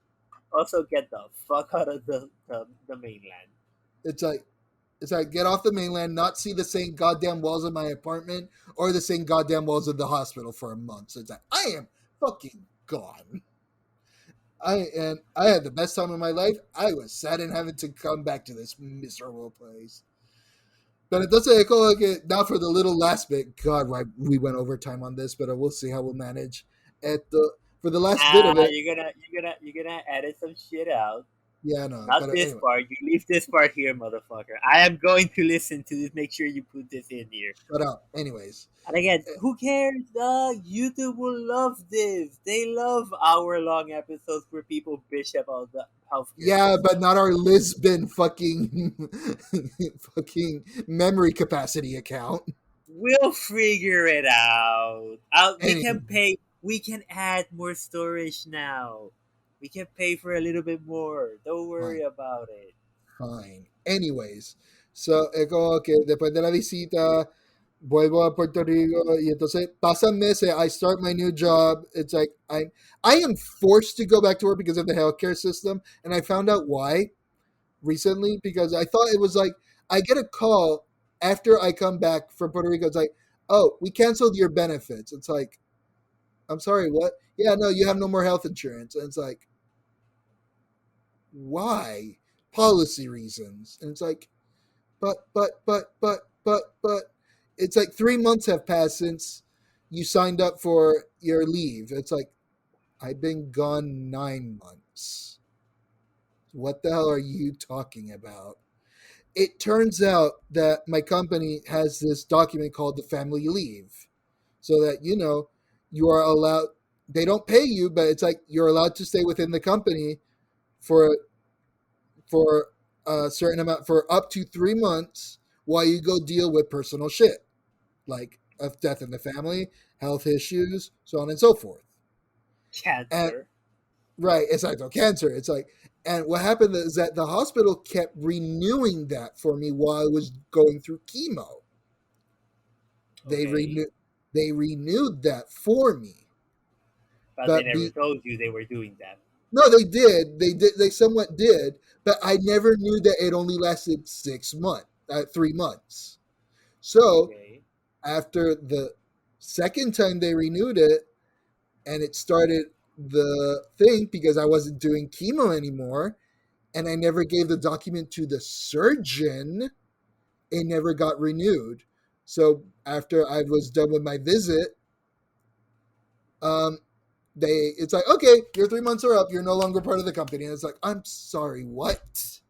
Speaker 3: Also, get the fuck out of the mainland.
Speaker 1: It's like get off the mainland, not see the same goddamn walls of my apartment or the same goddamn walls of the hospital for a month. So it's like, I am fucking gone. I had the best time of my life. I was sad in having to come back to this miserable place. But it doesn't echo like it now for the little last bit. God, why we went overtime on this, but we'll see how we'll manage. For the last bit of it,
Speaker 3: you're gonna edit some shit out.
Speaker 1: yeah, no,
Speaker 3: Not
Speaker 1: but
Speaker 3: this
Speaker 1: anyway.
Speaker 3: part. You leave this part here, motherfucker. I am going to listen to this. Make sure you put this in here.
Speaker 1: Shut up. Anyways,
Speaker 3: And again, who cares? YouTube will love this. They love hour-long episodes where people bitch about the healthcare.
Speaker 1: yeah, but not our Lisbon fucking memory capacity account.
Speaker 3: We'll figure it out. We
Speaker 1: Anyway.
Speaker 3: can pay. We can add more storage now. We can pay for a little bit more. Don't worry about it.
Speaker 1: Fine. Anyways, so es como que después de la visita vuelvo a Puerto Rico y entonces pasan meses. I start my new job. It's like I am forced to go back to work because of the healthcare system, and I found out why recently because I thought it was like I get a call after I come back from Puerto Rico. It's like, oh, we canceled your benefits. It's like, I'm sorry, what? Yeah, no, you have no more health insurance. And it's like, why? Policy reasons. And it's like, but it's like 3 months have passed since you signed up for your leave. It's like, I've been gone 9 months. What the hell are you talking about? It turns out that my company has this document called the family leave. So that, you are allowed, they don't pay you, but it's like you're allowed to stay within the company for a certain amount, for up to 3 months while you go deal with personal shit, like of death in the family, health issues, so on and so forth.
Speaker 3: Cancer.
Speaker 1: Right, it's like cancer. It's like, and what happened is that the hospital kept renewing that for me while I was going through chemo. They renewed that for me.
Speaker 3: But they never told you they were doing that.
Speaker 1: No, they did. They somewhat did, but I never knew that it only lasted 3 months. So after the second time they renewed it, and it started the thing because I wasn't doing chemo anymore, and I never gave the document to the surgeon, it never got renewed. So after I was done with my visit, it's like, okay, your 3 months are up. You're no longer part of the company. And it's like, I'm sorry, what?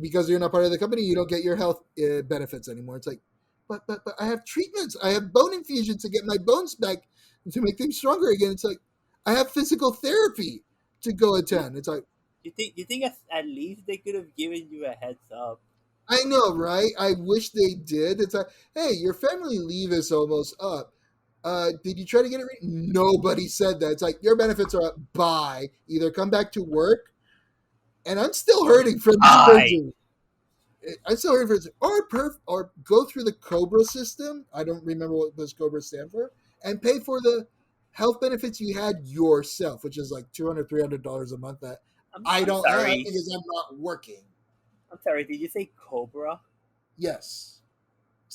Speaker 1: Because you're not part of the company, you don't get your health benefits anymore. It's like, but I have treatments. I have bone infusions to get my bones back to make them stronger again. It's like, I have physical therapy to go attend. It's like,
Speaker 3: You think at least they could have given you a heads up.
Speaker 1: I know, right? I wish they did. It's like, hey, your family leave is almost up. Did you try to get it? Nobody said that. It's like your benefits are up. Bye. Either come back to work, and I'm still hurting from this
Speaker 3: Bye.
Speaker 1: surgery. I'm still hurting or go through the Cobra system. I don't remember what this Cobra stand for, and pay for the health benefits you had yourself, which is like $200, $300 a month that I don't have
Speaker 3: sorry.
Speaker 1: because I'm not working.
Speaker 3: I'm sorry. Did you say Cobra?
Speaker 1: Yes.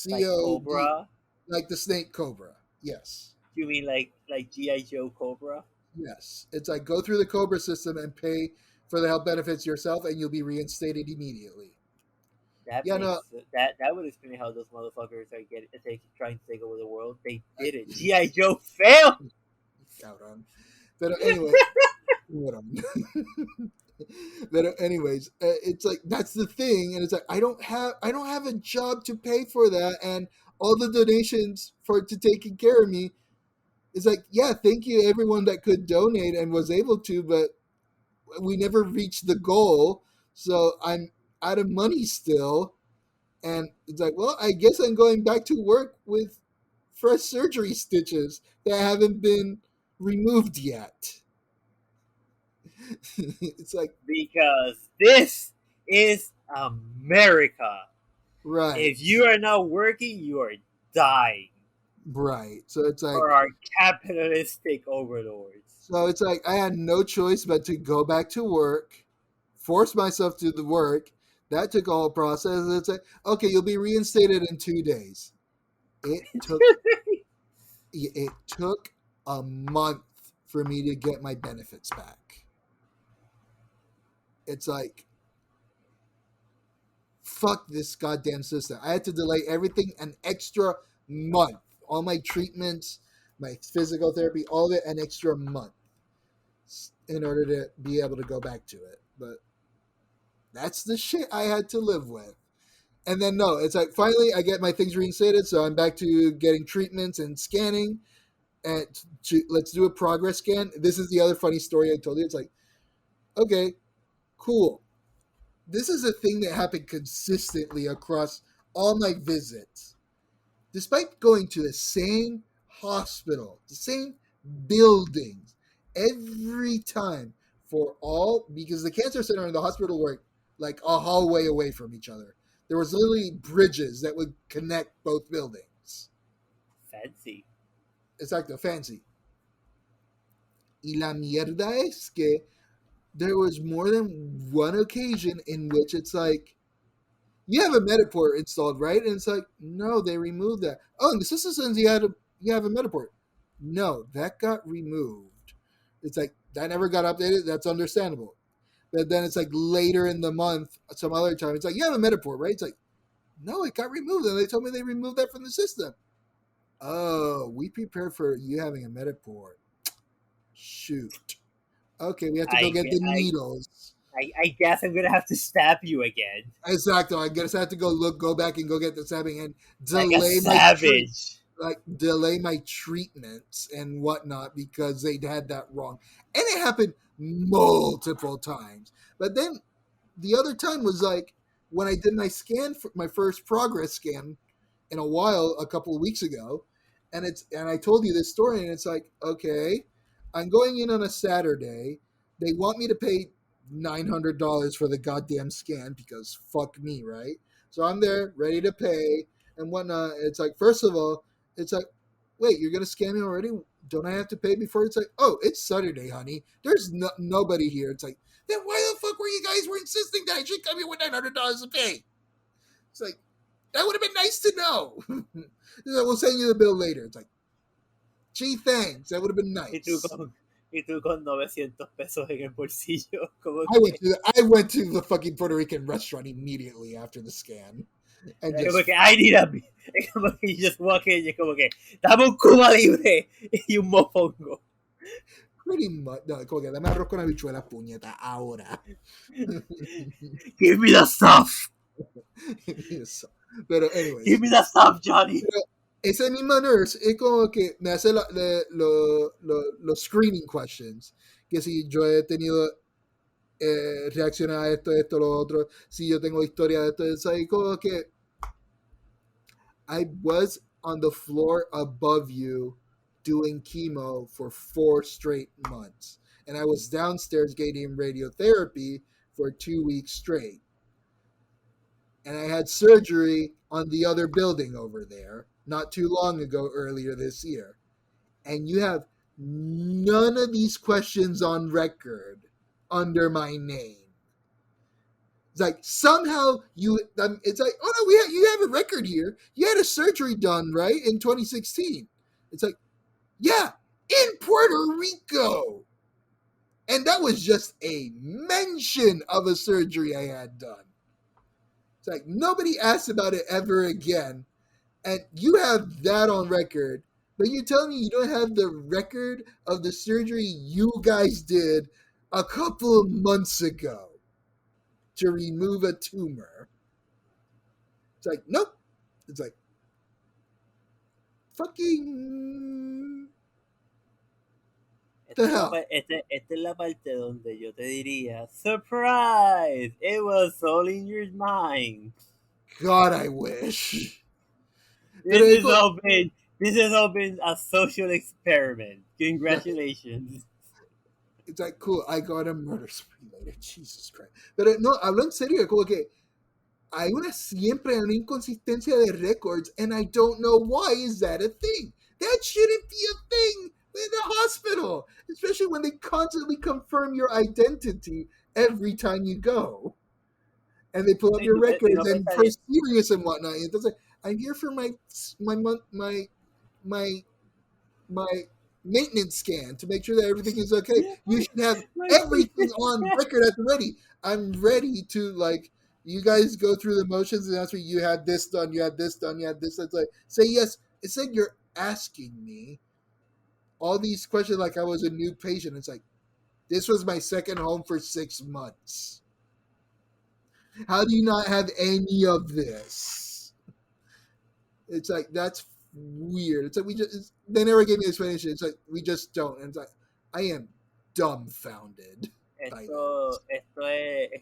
Speaker 3: Like
Speaker 1: COB.
Speaker 3: Cobra?
Speaker 1: Like the snake Cobra. Yes.
Speaker 3: You mean like G.I. Joe Cobra?
Speaker 1: Yes. It's like go through the Cobra system and pay for the health benefits yourself, and you'll be reinstated immediately.
Speaker 3: That would explain how those motherfuckers are trying to take over the world. They did it. G.I. Joe failed.
Speaker 1: Cabrón. But anyway, but anyways, it's like that's the thing, and it's like I don't have a job to pay for that, and all the donations to taking care of me. It's like, yeah, thank you everyone that could donate and was able to, but we never reached the goal, so I'm out of money still. And it's like, well, I guess I'm going back to work with fresh surgery stitches that haven't been removed yet. It's like,
Speaker 3: because this is America.
Speaker 1: right.
Speaker 3: If you are not working, you are dying.
Speaker 1: Right. So it's like,
Speaker 3: for our capitalistic overlords.
Speaker 1: So it's like I had no choice but to go back to work, force myself to the work. That took a whole process. It's like, okay, you'll be reinstated in 2 days. It took a month for me to get my benefits back. It's like, fuck this goddamn system. I had to delay everything an extra month. All my treatments, my physical therapy, all of it an extra month in order to be able to go back to it. But that's the shit I had to live with. And then no, it's like finally I get my things reinstated, so I'm back to getting treatments and scanning. And let's do a progress scan. This is the other funny story I told you. It's like, okay, cool. This is a thing that happened consistently across all my visits. Despite going to the same hospital, the same buildings, every time because the cancer center and the hospital were like a hallway away from each other. There was literally bridges that would connect both buildings.
Speaker 3: Fancy.
Speaker 1: Exacto, fancy. Y la mierda es que there was more than one occasion in which it's like, you have a Metaport installed, right? And it's like, no, they removed that. Oh, and the system says you have a Metaport. No, that got removed. It's like, that never got updated. That's understandable. But then it's like later in the month, some other time, it's like, you have a Metaport, right? It's like, no, it got removed. And they told me they removed that from the system. Oh, we prepared for you having a Metaport. Shoot. Okay, we have to go get the needles.
Speaker 3: I guess I'm gonna have to stab you again.
Speaker 1: Exactly. I guess I have to go back and go get the stabbing and
Speaker 3: delay
Speaker 1: delay my treatments and whatnot because they had that wrong. And it happened multiple times. But then the other time was like when I did my scan for my first progress scan in a while, a couple of weeks ago, and I told you this story, and it's like, okay, I'm going in on a Saturday. They want me to pay $900 for the goddamn scan because fuck me, right? So I'm there ready to pay and whatnot. It's like, first of all, it's like, wait, you're gonna scan me already? Don't I have to pay before? It's like, oh, it's Saturday, honey. There's nobody here. It's like, then why the fuck were you guys insisting that I should come here with $900 to pay? It's like, that would have been nice to know. We'll send you the bill later. It's like, gee, thanks. That would have been nice.
Speaker 3: Y tú con 900 pesos en el bolsillo.
Speaker 1: I went to the fucking Puerto Rican restaurant immediately after the scan.
Speaker 3: And como que, I need a... Como que you just walk in y como que, dame un Cuba Libre y un mofongo.
Speaker 1: Pretty much. No, como que dame arroz con habichuelas, puñeta, ahora.
Speaker 3: Give me the stuff.
Speaker 1: Pero anyways.
Speaker 3: Give me the stuff, Johnny.
Speaker 1: esa misma nurse es como que me hace los screening questions. Que si yo he tenido reaccionar a esto, lo otro, si yo tengo historia de esto, es ahí como que I was on the floor above you doing chemo for 4 straight months. And I was downstairs getting radiotherapy for 2 weeks straight. And I had surgery on the other building over there not too long ago, earlier this year. And you have none of these questions on record under my name. It's like somehow it's like, oh no, you have a record here. You had a surgery done, right, in 2016. It's like, yeah, in Puerto Rico. And that was just a mention of a surgery I had done. It's like nobody asked about it ever again. And you have that on record. But you tell me you don't have the record of the surgery you guys did a couple of months ago to remove a tumor. It's like, nope. It's like, fucking... the hell?
Speaker 3: Esta es la parte donde yo te diría, surprise! It was all in your mind.
Speaker 1: God, I wish.
Speaker 3: This has all been a social experiment. Congratulations.
Speaker 1: It's like, cool, I got a murder spree later. Jesus Christ. Pero no, hablo en serio, como que hay siempre una inconsistencia de records, and I don't know why is that a thing. That shouldn't be a thing in the hospital, especially when they constantly confirm your identity every time you go. And they pull up your records and for serious and whatnot. And it's like, I'm here for my maintenance scan to make sure that everything is okay. You should have everything on record at the ready. I'm ready to, like, you guys go through the motions and that's what you had this done, you had this done, you had this. It's like, say yes. It's like you're asking me all these questions like I was a new patient. It's like, this was my second home for 6 months. How do you not have any of this? It's like, that's weird. It's like, they never gave me an explanation. It's like, we just don't. And it's like, I am dumbfounded.
Speaker 3: Esto es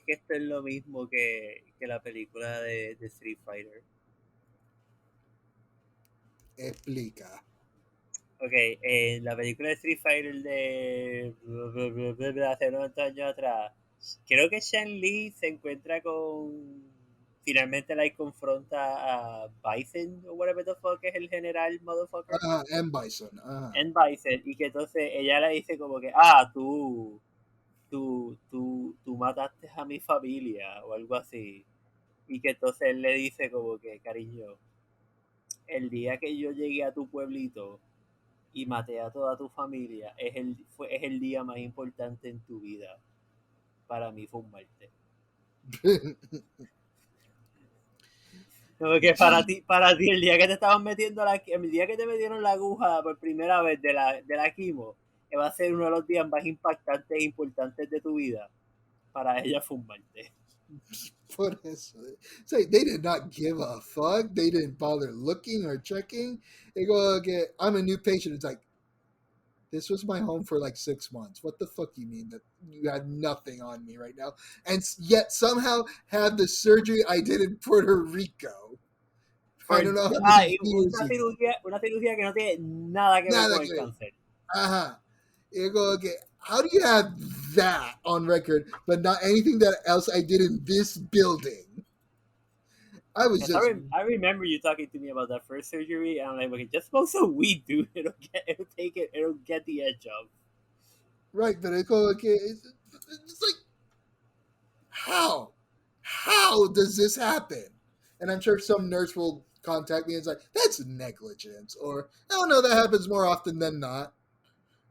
Speaker 3: que esto es lo mismo que la película de Street Fighter.
Speaker 1: Explica.
Speaker 3: Ok, en la película de Street Fighter de hace 90 años atrás, creo que Shen Li se encuentra finalmente la confronta a Bison o whatever the fuck es el general motherfucker.
Speaker 1: M. Bison.
Speaker 3: M. Bison, y que entonces ella le dice como que, tú mataste a mi familia o algo así. Y que entonces él le dice como que, cariño, el día que yo llegué a tu pueblito y maté a toda tu familia, es el día más importante en tu vida. Para mí fue un muerte. Como que para ti el día que te estaban metiendo el día que te metieron la aguja por primera vez de la quimo, que va a ser uno de los días más impactantes e importantes de tu vida. Para ella fue un muerte.
Speaker 1: Por eso. It's like they did not give a fuck. They didn't bother looking or checking. They go, okay, I'm a new patient. It's like, this was my home for like 6 months. What the fuck do you mean that you had nothing on me right now? And yet somehow have the surgery I did in Puerto Rico. I don't know.
Speaker 3: Una cirugía que no tiene nada que ver con el cáncer.
Speaker 1: Ajá. You go, okay, how do you have that on record, but not anything that else I did in this building?
Speaker 3: I remember you talking to me about that first surgery, and I'm like, okay, just smoke some weed, dude. It'll get the edge of.
Speaker 1: Right, but it's like, how does this happen? And I'm sure some nurse will contact me and it's like, that's negligence, or oh no, that happens more often than not,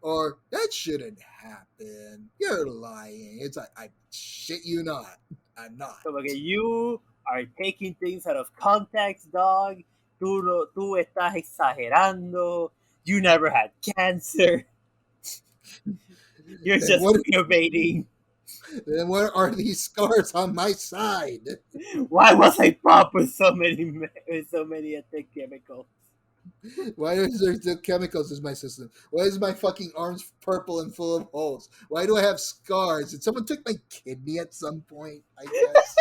Speaker 1: or that shouldn't happen. You're lying. It's like, I shit you not. I'm not.
Speaker 3: So okay, you are taking things out of context, dog. Tú estás exagerando. You never had cancer. You're just innovating.
Speaker 1: Then what are these scars on my side?
Speaker 3: Why was I popped with so many chemicals?
Speaker 1: Why is there still chemicals in my system? Why is my fucking arms purple and full of holes? Why do I have scars? Did someone took my kidney at some point? I guess.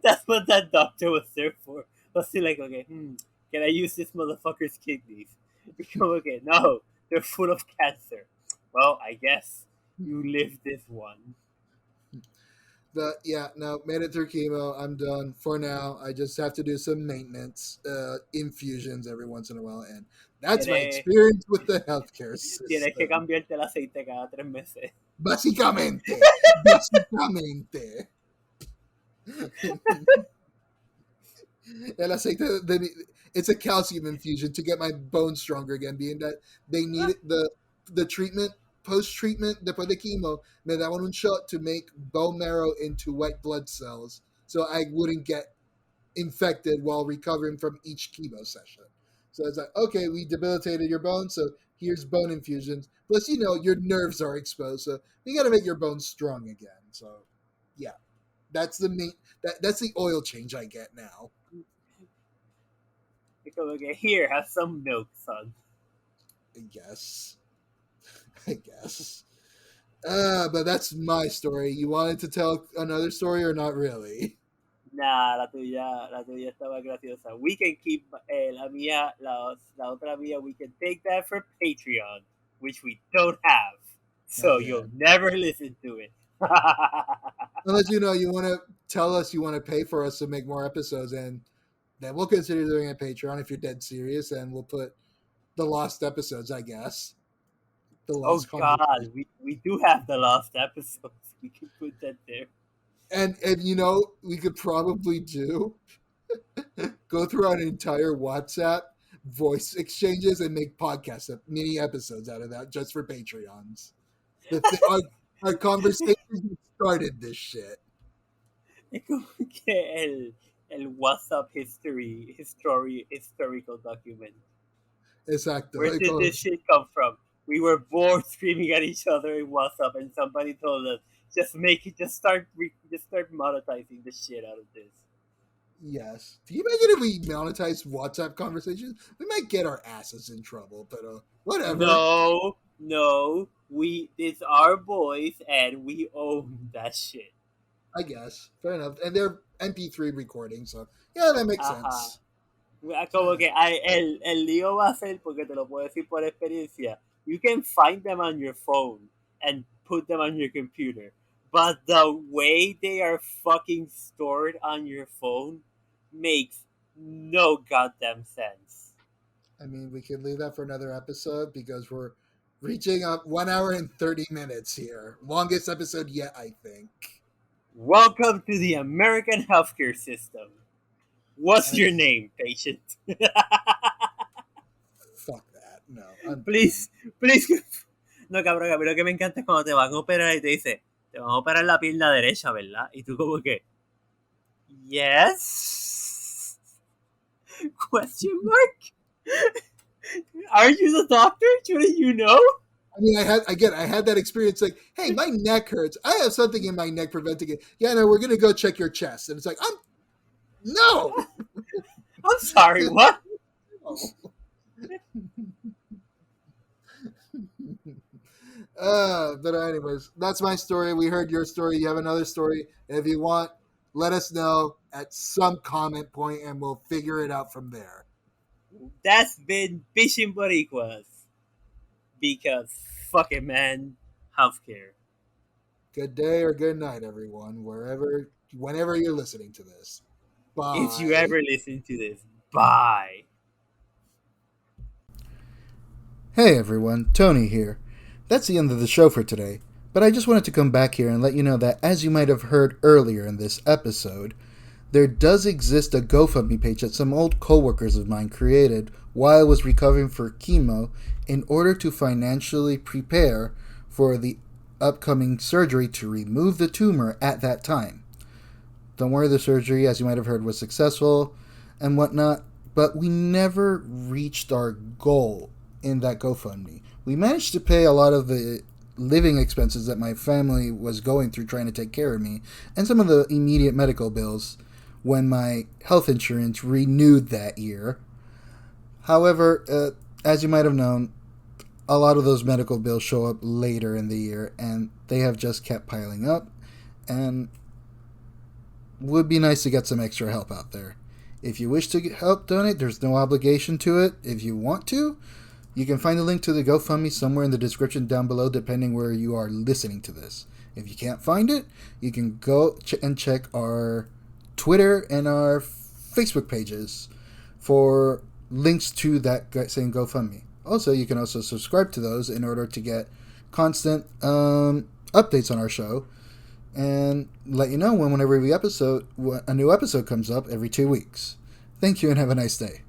Speaker 3: That's what that doctor was there for. Was he like, okay, can I use this motherfucker's kidneys? Become okay. No, they're full of cancer. Well, I guess you live this one.
Speaker 1: But yeah, no, made it through chemo. I'm done for now. I just have to do some maintenance, infusions every once in a while, and that's my experience with the healthcare system.
Speaker 3: Tienes que cambiarte el aceite cada 3 meses.
Speaker 1: Básicamente. El aceite, it's a calcium infusion to get my bones stronger again, being that they need the treatment, post-treatment, después de chemo, me daban un shot to make bone marrow into white blood cells so I wouldn't get infected while recovering from each chemo session. So it's like, okay, we debilitated your bones, so here's bone infusions. Plus, your nerves are exposed, so you got to make your bones strong again. So, yeah, that's that's the oil change I get now.
Speaker 3: Because, okay, here, have some milk, son.
Speaker 1: I guess. But that's my story. You wanted to tell another story or not really?
Speaker 3: Nah, la tuya estaba graciosa. We can keep la mía, la otra mía, we can take that for Patreon, which we don't have. So you'll never listen to it.
Speaker 1: Unless you want to tell us you want to pay for us to make more episodes, and then we'll consider doing a Patreon if you're dead serious, and we'll put the lost episodes, I guess.
Speaker 3: Oh God, we do have the lost episodes. We can put that there.
Speaker 1: And we could probably go through an entire WhatsApp voice exchanges and make podcast mini episodes out of that just for Patreons. Our conversation started this shit.
Speaker 3: Es como que el WhatsApp historical document.
Speaker 1: Exacto.
Speaker 3: Where did this shit come from? We were bored screaming at each other in WhatsApp, and somebody told us, just start monetizing the shit out of this.
Speaker 1: Yes. Do you imagine if we monetize WhatsApp conversations? We might get our asses in trouble, but whatever.
Speaker 3: No. It's our boys, and we own that shit.
Speaker 1: I guess. Fair enough. And they're MP3 recordings, so yeah, that makes sense.
Speaker 3: Como que el lío va a ser, porque te lo puedo decir por experiencia, you can find them on your phone and put them on your computer. But the way they are fucking stored on your phone makes no goddamn sense.
Speaker 1: I mean, we could leave that for another episode because we're reaching up 1 hour and 30 minutes here. Longest episode yet, I think.
Speaker 3: Welcome to the American healthcare system. What's your name, patient?
Speaker 1: Fuck that. No.
Speaker 3: Please. No, cabrón, a mí lo que me encanta es cuando te van a operar y te dice, te van a operar la pierna derecha, ¿verdad? Y tú como que, yes? Question mark? Are you the doctor? Shouldn't you know?
Speaker 1: I mean, I had that experience like, hey, my neck hurts. I have something in my neck preventing it. Yeah, no, we're going to go check your chest. And it's like, no!
Speaker 3: I'm sorry, what?
Speaker 1: But anyways, that's my story. We heard your story. You have another story. If you want, let us know at some comment point and we'll figure it out from there.
Speaker 3: That's been Bichin Boricuas. Because fucking man, healthcare.
Speaker 1: Good day or good night, everyone, whenever you're listening to this. Bye.
Speaker 3: If you ever listen to this, bye.
Speaker 1: Hey everyone, Tony here. That's the end of the show for today, but I just wanted to come back here and let you know that, as you might have heard earlier in this episode, there does exist a GoFundMe page that some old coworkers of mine created while I was recovering for chemo in order to financially prepare for the upcoming surgery to remove the tumor at that time. Don't worry, the surgery, as you might have heard, was successful and whatnot, but we never reached our goal in that GoFundMe. We managed to pay a lot of the living expenses that my family was going through trying to take care of me, and some of the immediate medical bills when my health insurance renewed that year. However, as you might have known, a lot of those medical bills show up later in the year, and they have just kept piling up, and would be nice to get some extra help out there. If you wish to help donate, there's no obligation to it. If you want to, you can find the link to the GoFundMe somewhere in the description down below, depending where you are listening to this. If you can't find it, you can go and check our Twitter and our Facebook pages for links to that same GoFundMe. Also, you can also subscribe to those in order to get constant updates on our show and let you know whenever a new episode comes up every 2 weeks. Thank you and have a nice day.